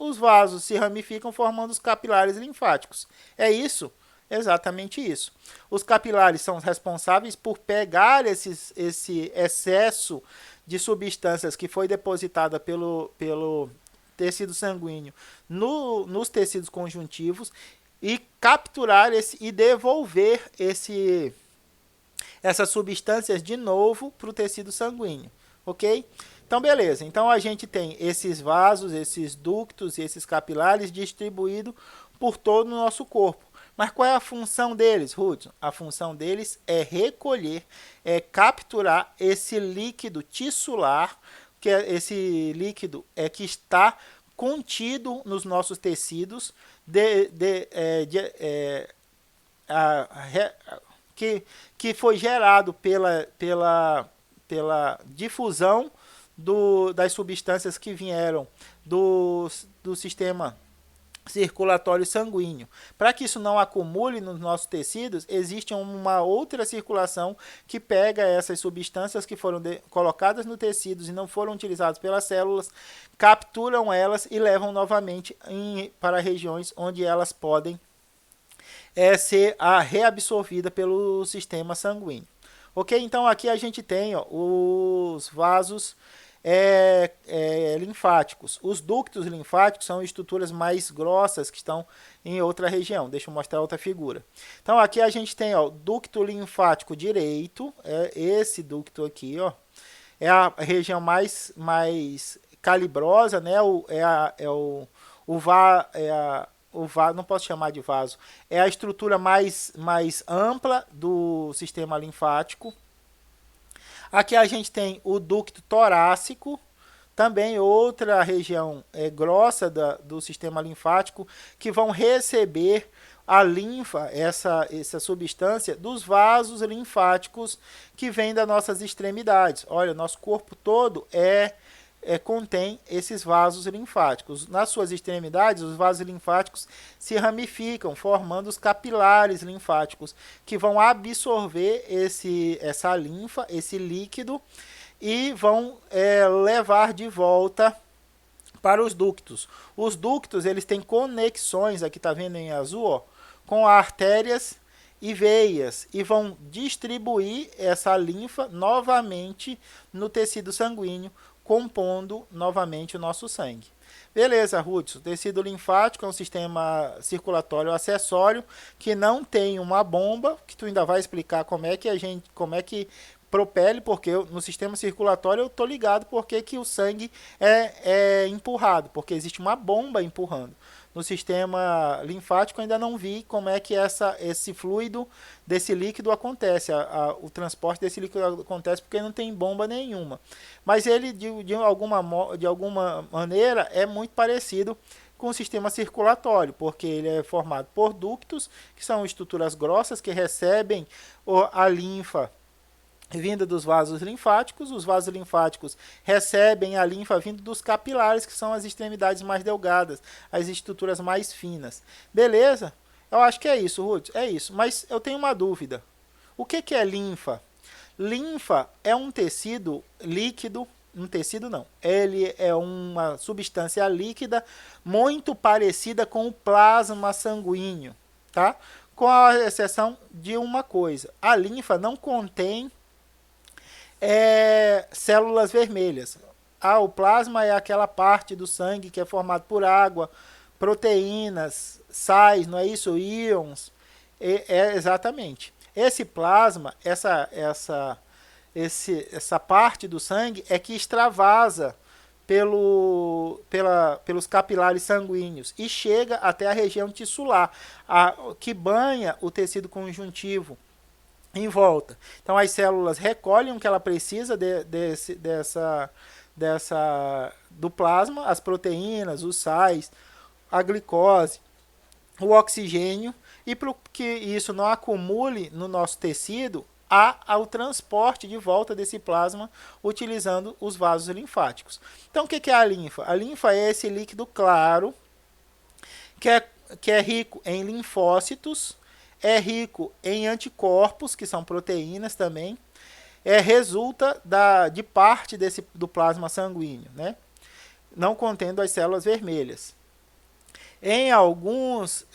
se ramificam formando os capilares linfáticos. É isso? Exatamente isso. Os capilares são responsáveis por pegar esse excesso de substâncias que foi depositada pelo tecido sanguíneo nos tecidos conjuntivos e capturar e devolver essas substâncias de novo para o tecido sanguíneo, ok? Então, beleza. Então, a gente tem esses vasos, esses ductos e esses capilares distribuídos por todo o nosso corpo. Mas qual é a função deles, Hudson? A função deles é recolher, é capturar esse líquido tissular, que esse líquido que está contido nos nossos tecidos, que foi gerado pela difusão das substâncias que vieram do sistema circulatório sanguíneo. Para que isso não acumule nos nossos tecidos, existe uma outra circulação que pega essas substâncias que foram colocadas no tecidos e não foram utilizadas pelas células, capturam elas e levam novamente para regiões onde elas podem ser reabsorvida pelo sistema sanguíneo. Ok? Então aqui a gente tem os vasos linfáticos. Os ductos linfáticos são estruturas mais grossas que estão em outra região. Deixa eu mostrar outra figura. Então aqui a gente tem o ducto linfático direito, esse ducto aqui, é a região mais calibrosa, né? Não posso chamar de vaso, é a estrutura mais ampla do sistema linfático. Aqui a gente tem o ducto torácico, também outra região grossa do sistema linfático, que vão receber a linfa, essa substância, dos vasos linfáticos que vêm das nossas extremidades. Olha, nosso corpo todo contém esses vasos linfáticos. Nas suas extremidades, os vasos linfáticos se ramificam, formando os capilares linfáticos, que vão absorver essa linfa, esse líquido, e vão levar de volta para os ductos. Os ductos, eles têm conexões, aqui está vendo em azul, com artérias e veias, e vão distribuir essa linfa novamente no tecido sanguíneo, compondo novamente o nosso sangue. Beleza, Hudson. O tecido linfático é um sistema circulatório acessório que não tem uma bomba, que tu ainda vai explicar como é que propele, porque no sistema circulatório eu tô ligado porque que o sangue é empurrado, porque existe uma bomba empurrando. No sistema linfático ainda não vi como é que esse fluido desse líquido acontece, o transporte desse líquido acontece porque não tem bomba nenhuma. Mas ele, de alguma maneira, é muito parecido com o sistema circulatório, porque ele é formado por ductos, que são estruturas grossas que recebem a linfa vinda dos vasos linfáticos. Os vasos linfáticos recebem a linfa vindo dos capilares, que são as extremidades mais delgadas, as estruturas mais finas. Beleza? Eu acho que é isso, Ruth. É isso. Mas eu tenho uma dúvida. O que é linfa? Linfa é um tecido líquido. Um tecido não. Ele é uma substância líquida muito parecida com o plasma sanguíneo, tá? Com a exceção de uma coisa. A linfa não contém células vermelhas. O plasma é aquela parte do sangue que é formado por água, proteínas, sais, não é isso? Íons. Exatamente. Esse plasma, essa parte do sangue é que extravasa pelos capilares sanguíneos e chega até a região tissular, que banha o tecido conjuntivo em volta. Então as células recolhem o que ela precisa do plasma, as proteínas, os sais, a glicose, o oxigênio, e para que isso não acumule no nosso tecido, há o transporte de volta desse plasma utilizando os vasos linfáticos. Então o que é a linfa? A linfa é esse líquido claro que é rico em linfócitos, é rico em anticorpos, que são proteínas também, resulta de parte do plasma sanguíneo, né? Não contendo as células vermelhas. Em alguns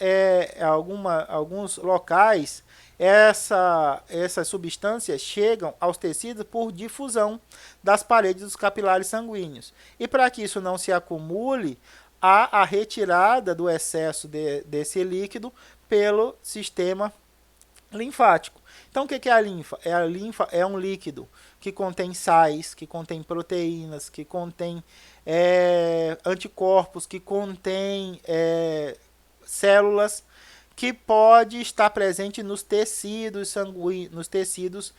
locais, essas substâncias chegam aos tecidos por difusão das paredes dos capilares sanguíneos. E para que isso não se acumule, há a retirada do excesso desse líquido pelo sistema linfático. Então, o que é a linfa? A linfa é um líquido que contém sais, que contém proteínas, que contém anticorpos, que contém células, que pode estar presente nos tecidos sanguíneos, nos tecidos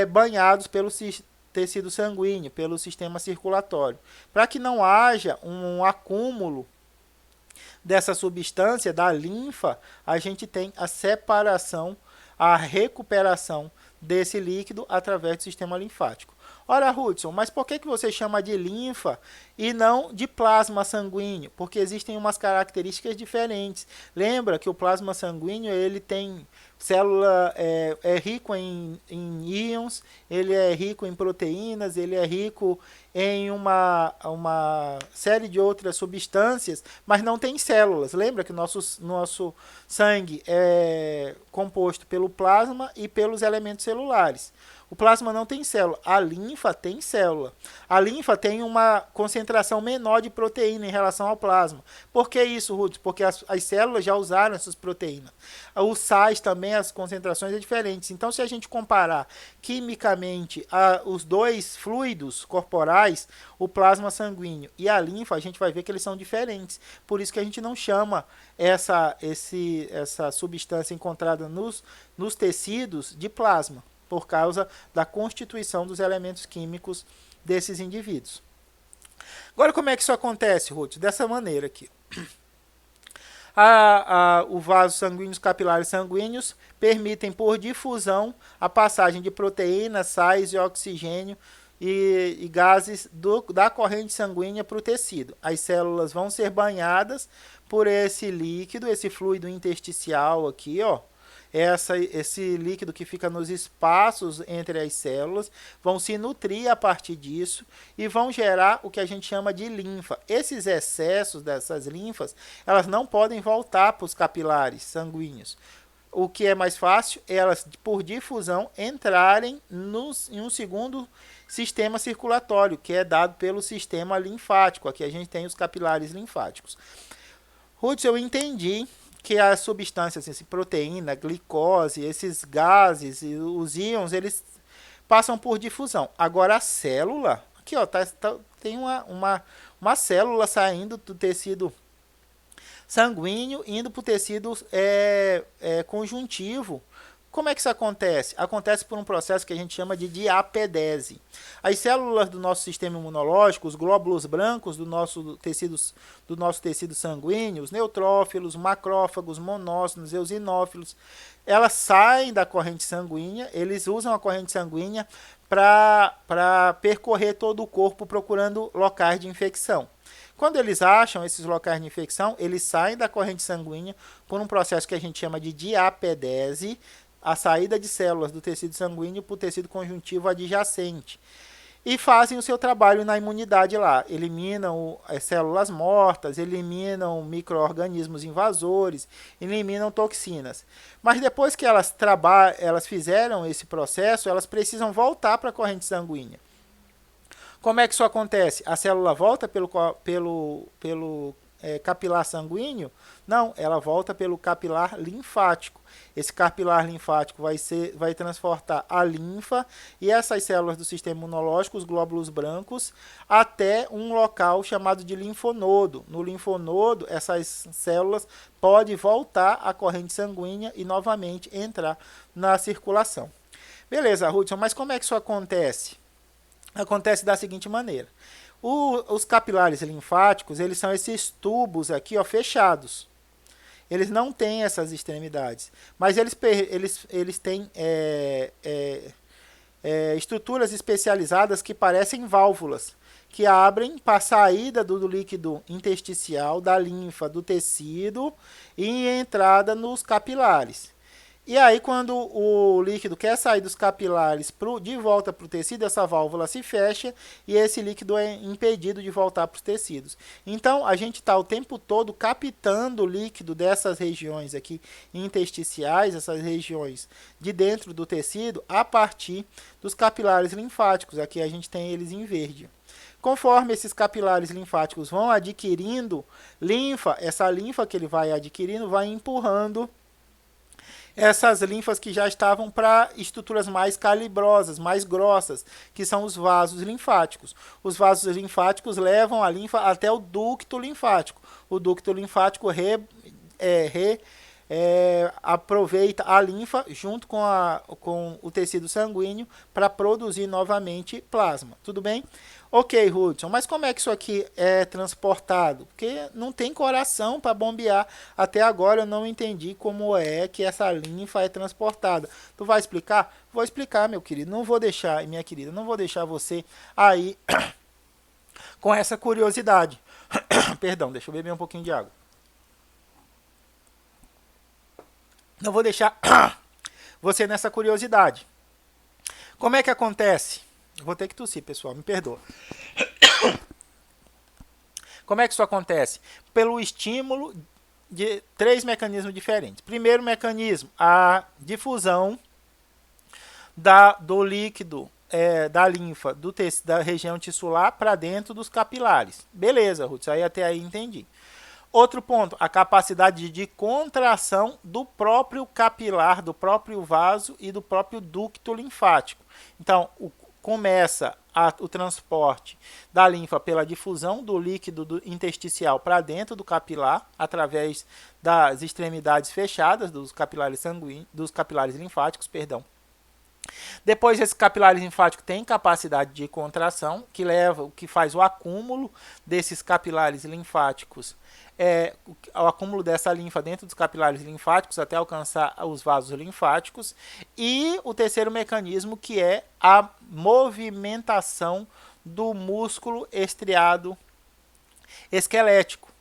banhados pelo tecido sanguíneo, pelo sistema circulatório. Para que não haja um acúmulo dessa substância da linfa, a gente tem a separação, a recuperação desse líquido através do sistema linfático. Ora, Hudson, mas por que você chama de linfa e não de plasma sanguíneo? Porque existem umas características diferentes. Lembra que o plasma sanguíneo ele tem célula, é rico em íons, ele é rico em proteínas, ele é rico em uma série de outras substâncias, mas não tem células. Lembra que o nosso sangue é composto pelo plasma e pelos elementos celulares. O plasma não tem célula, a linfa tem célula. A linfa tem uma concentração menor de proteína em relação ao plasma. Por que isso, Ruth? Porque as células já usaram essas proteínas. Os sais também, as concentrações são diferentes. Então, se a gente comparar quimicamente os dois fluidos corporais, o plasma sanguíneo e a linfa, a gente vai ver que eles são diferentes. Por isso que a gente não chama essa substância encontrada nos tecidos de plasma, por causa da constituição dos elementos químicos desses indivíduos. Agora, como é que isso acontece, Ruth? Dessa maneira aqui. O vaso sanguíneo, os capilares sanguíneos permitem, por difusão, a passagem de proteínas, sais e oxigênio e gases da corrente sanguínea para o tecido. As células vão ser banhadas por esse líquido, esse fluido intersticial aqui, ó. Esse líquido que fica nos espaços entre as células, vão se nutrir a partir disso e vão gerar o que a gente chama de linfa. Esses excessos dessas linfas, elas não podem voltar para os capilares sanguíneos. O que é mais fácil é elas, por difusão, entrarem em um segundo sistema circulatório, que é dado pelo sistema linfático. Aqui a gente tem os capilares linfáticos. Ruth, eu entendi que as substâncias, assim, proteína, glicose, esses gases e os íons, eles passam por difusão. Agora a célula, aqui ó, tem uma célula saindo do tecido sanguíneo, indo para o tecido conjuntivo. Como é que isso acontece? Acontece por um processo que a gente chama de diapedese. As células do nosso sistema imunológico, os glóbulos brancos do nosso tecido sanguíneo, os neutrófilos, macrófagos, monócitos, eosinófilos, elas saem da corrente sanguínea, eles usam a corrente sanguínea para percorrer todo o corpo procurando locais de infecção. Quando eles acham esses locais de infecção, eles saem da corrente sanguínea por um processo que a gente chama de diapedese, a saída de células do tecido sanguíneo para o tecido conjuntivo adjacente. e fazem o seu trabalho na imunidade lá. Eliminam as células mortas, eliminam micro-organismos invasores, eliminam toxinas. Mas depois que elas fizeram esse processo, elas precisam voltar para a corrente sanguínea. Como é que isso acontece? A célula volta pelo capilar sanguíneo? Não, ela volta pelo capilar linfático. Esse capilar linfático vai transportar a linfa e essas células do sistema imunológico, os glóbulos brancos, até um local chamado de linfonodo. No linfonodo, essas células podem voltar à corrente sanguínea e novamente entrar na circulação. Beleza, Hudson, mas como é que isso acontece? Acontece da seguinte maneira. Os capilares linfáticos, eles são esses tubos aqui, ó, fechados. Eles não têm essas extremidades, mas eles têm estruturas especializadas que parecem válvulas, que abrem para a saída do líquido intersticial, da linfa, do tecido e entrada nos capilares. E aí, quando o líquido quer sair dos capilares de volta para o tecido, essa válvula se fecha e esse líquido é impedido de voltar para os tecidos. Então, a gente está o tempo todo captando o líquido dessas regiões aqui intersticiais, essas regiões de dentro do tecido, a partir dos capilares linfáticos. Aqui a gente tem eles em verde. Conforme esses capilares linfáticos vão adquirindo linfa, essa linfa que ele vai adquirindo vai empurrando essas linfas que já estavam para estruturas mais calibrosas, mais grossas, que são os vasos linfáticos. Os vasos linfáticos levam a linfa até o ducto linfático. O ducto linfático aproveita a linfa junto com o tecido sanguíneo para produzir novamente plasma. Tudo bem? Ok, Hudson, mas como é que isso aqui é transportado? Porque não tem coração para bombear. Até agora eu não entendi como é que essa linfa é transportada. Tu vai explicar? Vou explicar, meu querido. Não vou deixar, minha querida, não vou deixar você aí com essa curiosidade. Perdão, deixa eu beber um pouquinho de água. Não vou deixar você nessa curiosidade. Como é que acontece? Vou ter que tossir, pessoal, me perdoa. Como é que isso acontece? Pelo estímulo de 3 mecanismos diferentes. Primeiro mecanismo, a difusão do líquido da linfa da região tissular para dentro dos capilares. Beleza, Ruth, aí até aí entendi. Outro ponto, a capacidade de contração do próprio capilar, do próprio vaso e do próprio ducto linfático. Então, começa o transporte da linfa pela difusão do líquido intersticial para dentro do capilar, através das extremidades fechadas dos capilares linfáticos, perdão. Depois, esse capilar linfático tem capacidade de contração, que faz o acúmulo desses capilares linfáticos, o acúmulo dessa linfa dentro dos capilares linfáticos até alcançar os vasos linfáticos. E o terceiro mecanismo, que é a movimentação do músculo estriado esquelético.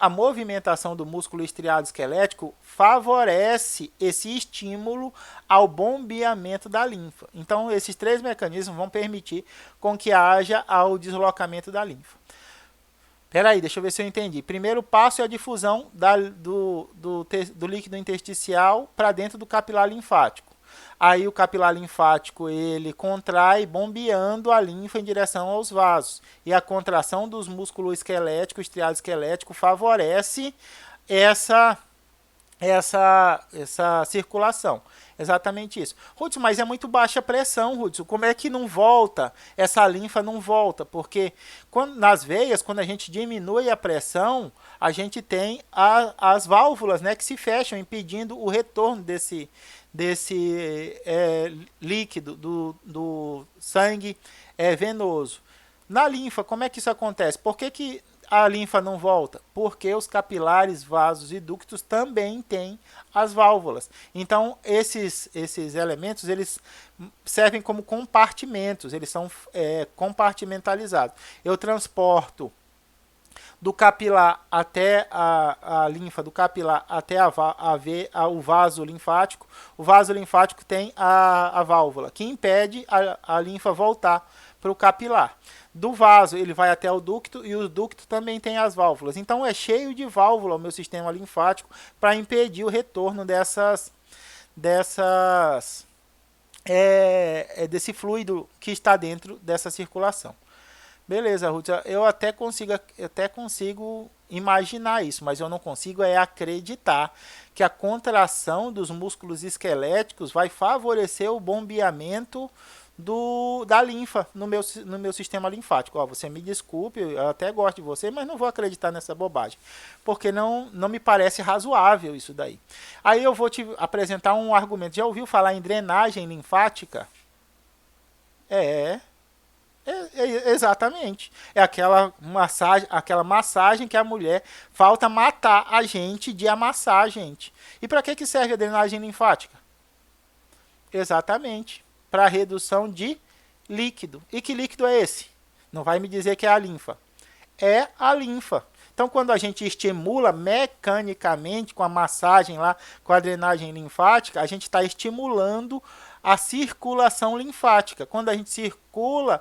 A movimentação do músculo estriado esquelético favorece esse estímulo ao bombeamento da linfa. Então, esses 3 mecanismos vão permitir com que haja o deslocamento da linfa. Espera aí, deixa eu ver se eu entendi. Primeiro passo é a difusão do líquido intersticial para dentro do capilar linfático. Aí o capilar linfático ele contrai, bombeando a linfa em direção aos vasos. E a contração dos músculos esqueléticos, estriado esquelético, favorece essa circulação. Exatamente isso. Hudson, mas é muito baixa a pressão, Hudson. Como é que não volta? Essa linfa não volta, porque nas veias, quando a gente diminui a pressão, a gente tem as válvulas, né, que se fecham, impedindo o retorno desse líquido do sangue venoso. Na linfa, como é que isso acontece? Por que a linfa não volta? Porque os capilares, vasos e ductos também têm as válvulas. Então, esses elementos eles servem como compartimentos, eles são compartimentalizados. Eu transporto do capilar até a linfa, do capilar até o vaso linfático. O vaso linfático tem a válvula, que impede a linfa voltar para o capilar. Do vaso, ele vai até o ducto e o ducto também tem as válvulas. Então, é cheio de válvula o meu sistema linfático para impedir o retorno desse fluido que está dentro dessa circulação. Beleza, Ruth, eu até consigo imaginar isso, mas eu não consigo acreditar que a contração dos músculos esqueléticos vai favorecer o bombeamento da linfa no meu sistema linfático. Ó, você me desculpe, eu até gosto de você, mas não vou acreditar nessa bobagem, porque não me parece razoável isso daí. Aí eu vou te apresentar um argumento. Já ouviu falar em drenagem linfática? É, exatamente. É aquela massagem que a mulher falta matar a gente de amassar a gente. E para que serve a drenagem linfática? Exatamente. Para redução de líquido. E que líquido é esse? Não vai me dizer que é a linfa. É a linfa. Então, quando a gente estimula mecanicamente com a massagem lá, com a drenagem linfática, a gente está estimulando a circulação linfática. Quando a gente estimula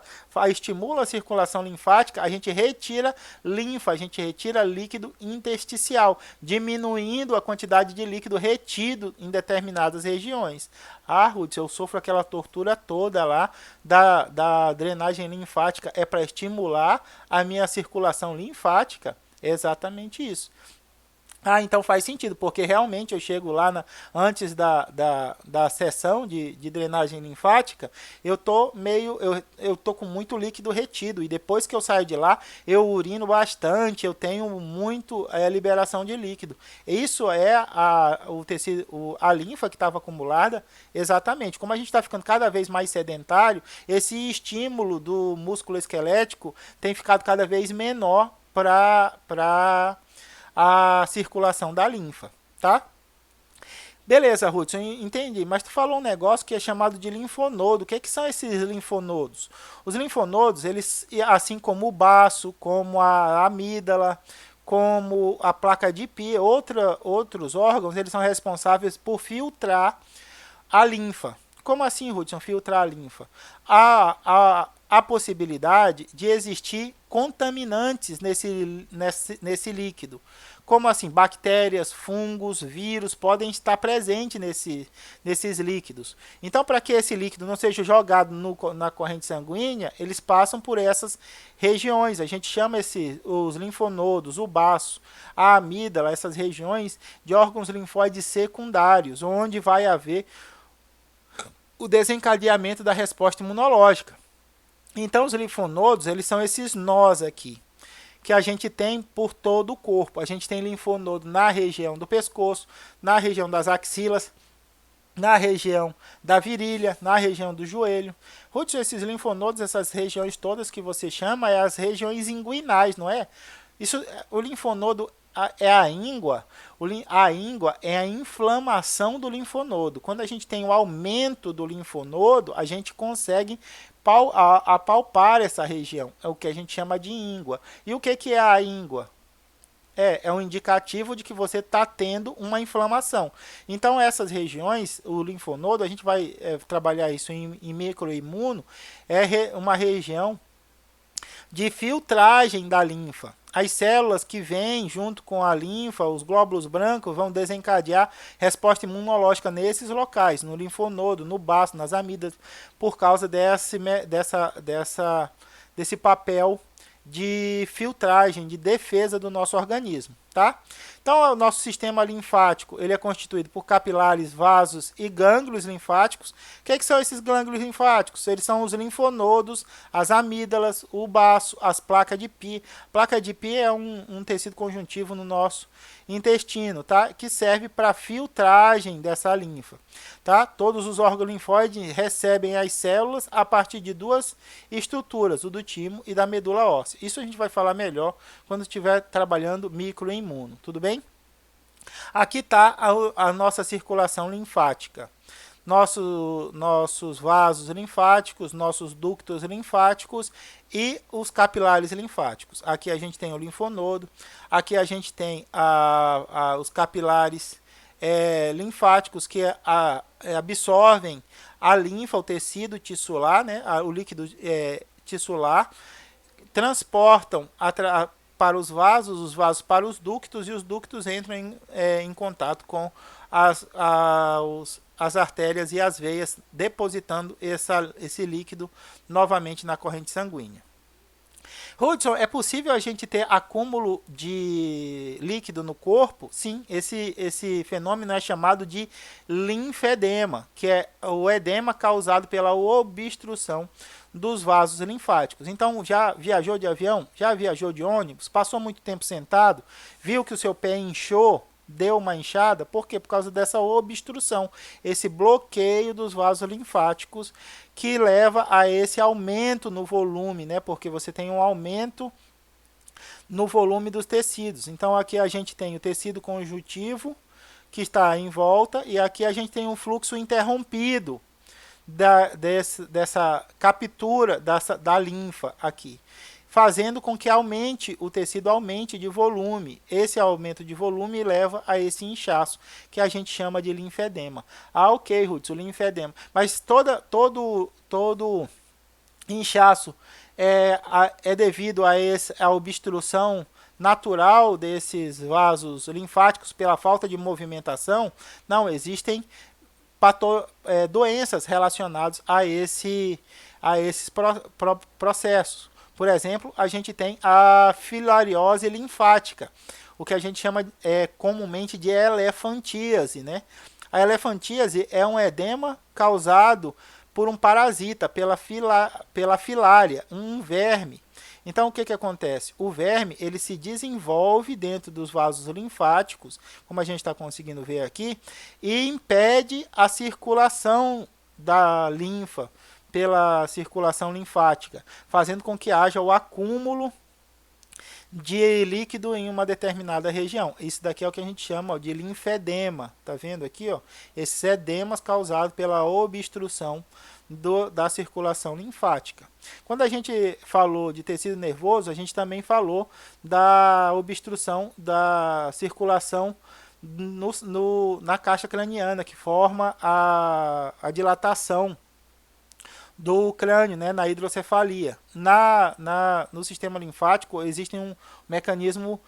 a circulação linfática, a gente retira linfa, a gente retira líquido intersticial, diminuindo a quantidade de líquido retido em determinadas regiões. Ah, Ruth, eu sofro aquela tortura toda lá da drenagem linfática, é para estimular a minha circulação linfática? É exatamente isso. Ah, então faz sentido, porque realmente eu chego lá antes da sessão de drenagem linfática, eu tô com muito líquido retido, e depois que eu saio de lá, eu urino bastante, eu tenho muito liberação de líquido. Isso é o tecido, a linfa que estava acumulada, exatamente. Como a gente está ficando cada vez mais sedentário, esse estímulo do músculo esquelético tem ficado cada vez menor para a circulação da linfa, tá? Beleza, Ruth, eu entendi, mas tu falou um negócio que é chamado de linfonodo. O que são esses linfonodos? Os linfonodos, eles, assim como o baço, como a amígdala, como a placa de Pie, outros órgãos, eles são responsáveis por filtrar a linfa. Como assim, Hudson, filtrar a linfa? A possibilidade de existir contaminantes nesse líquido. Como assim? Bactérias, fungos, vírus podem estar presentes nesses líquidos. Então, para que esse líquido não seja jogado na corrente sanguínea, eles passam por essas regiões. A gente chama os linfonodos, o baço, a amígdala, essas regiões de órgãos linfóides secundários, onde vai haver o desencadeamento da resposta imunológica. Então, os linfonodos, eles são esses nós aqui, que a gente tem por todo o corpo. A gente tem linfonodo na região do pescoço, na região das axilas, na região da virilha, na região do joelho. Hudson, esses linfonodos, essas regiões todas que você chama, é as regiões inguinais, não é? O linfonodo é a íngua. A íngua é a inflamação do linfonodo. Quando a gente tem o aumento do linfonodo, a gente consegue apalpar essa região. É o que a gente chama de íngua. E o que é a íngua? É um indicativo de que você está tendo uma inflamação. Então, essas regiões, o linfonodo, a gente vai trabalhar isso em microimuno, é uma região de filtragem da linfa. As células que vêm junto com a linfa, os glóbulos brancos, vão desencadear resposta imunológica nesses locais, no linfonodo, no baço, nas amígdalas, por causa desse papel de filtragem, de defesa do nosso organismo, tá? Então, o nosso sistema linfático, ele é constituído por capilares, vasos e gânglios linfáticos. O que são esses gânglios linfáticos? Eles são os linfonodos, as amígdalas, o baço, as placas de Pie. Placa de Pie é um tecido conjuntivo no nosso intestino, tá? Que serve para filtragem dessa linfa, tá? Todos os órgãos linfóides recebem as células a partir de duas estruturas, o do timo e da medula óssea. Isso a gente vai falar melhor quando estiver trabalhando microimuno, tudo bem? Aqui está a nossa circulação linfática. Nossos vasos linfáticos, nossos ductos linfáticos e os capilares linfáticos. Aqui a gente tem o linfonodo, aqui a gente tem os capilares linfáticos que absorvem a linfa, o tecido tissular, né, o líquido tissular, transportam para os vasos para os ductos, e os ductos entram em contato com as artérias e as veias, depositando esse líquido novamente na corrente sanguínea. Hudson, é possível a gente ter acúmulo de líquido no corpo? Sim, esse fenômeno é chamado de linfedema, que é o edema causado pela obstrução dos vasos linfáticos. Então, já viajou de avião? Já viajou de ônibus? Passou muito tempo sentado? Viu que o seu pé inchou? Deu uma inchada? Por quê? Por causa dessa obstrução, esse bloqueio dos vasos linfáticos, que leva a esse aumento no volume, né? Porque você tem um aumento no volume dos tecidos. Então aqui a gente tem o tecido conjuntivo que está em volta, e aqui a gente tem um fluxo interrompido dessa captura da linfa aqui, fazendo com que o tecido aumente de volume. Esse aumento de volume leva a esse inchaço, que a gente chama de linfedema. Ah, ok, Hudson, linfedema. Mas todo inchaço é devido a obstrução natural desses vasos linfáticos pela falta de movimentação? Não, existem doenças relacionadas a esses processos. Por exemplo, a gente tem a filariose linfática, o que a gente chama comumente de elefantíase, né? A elefantíase é um edema causado por um parasita, pela filária, um verme. Então, o que acontece? O verme ele se desenvolve dentro dos vasos linfáticos, como a gente está conseguindo ver aqui, e impede a circulação da linfa pela circulação linfática, fazendo com que haja o acúmulo de líquido em uma determinada região. Isso daqui é o que a gente chama de linfedema. Tá vendo aqui, ó? Esses edemas causados pela obstrução da circulação linfática. Quando a gente falou de tecido nervoso, a gente também falou da obstrução da circulação na caixa craniana, que forma a dilatação do crânio, né, na hidrocefalia. No sistema linfático existe um mecanismo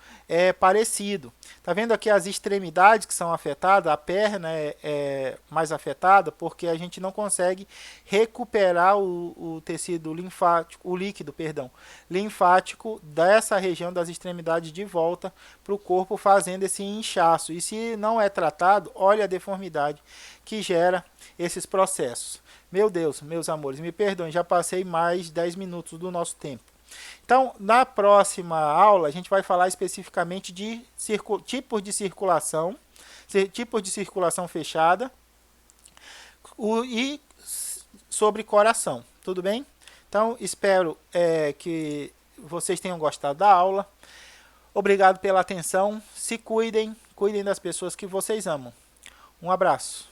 parecido. Tá vendo aqui as extremidades que são afetadas? A perna é mais afetada porque a gente não consegue recuperar o tecido linfático, o líquido, perdão, linfático dessa região das extremidades de volta para o corpo, fazendo esse inchaço. E se não é tratado, olha a deformidade que gera esses processos. Meu Deus, meus amores, me perdoem, já passei mais de 10 minutos do nosso tempo. Então, na próxima aula, a gente vai falar especificamente de tipos de circulação fechada e sobre coração, tudo bem? Então, espero que vocês tenham gostado da aula. Obrigado pela atenção, se cuidem das pessoas que vocês amam. Um abraço.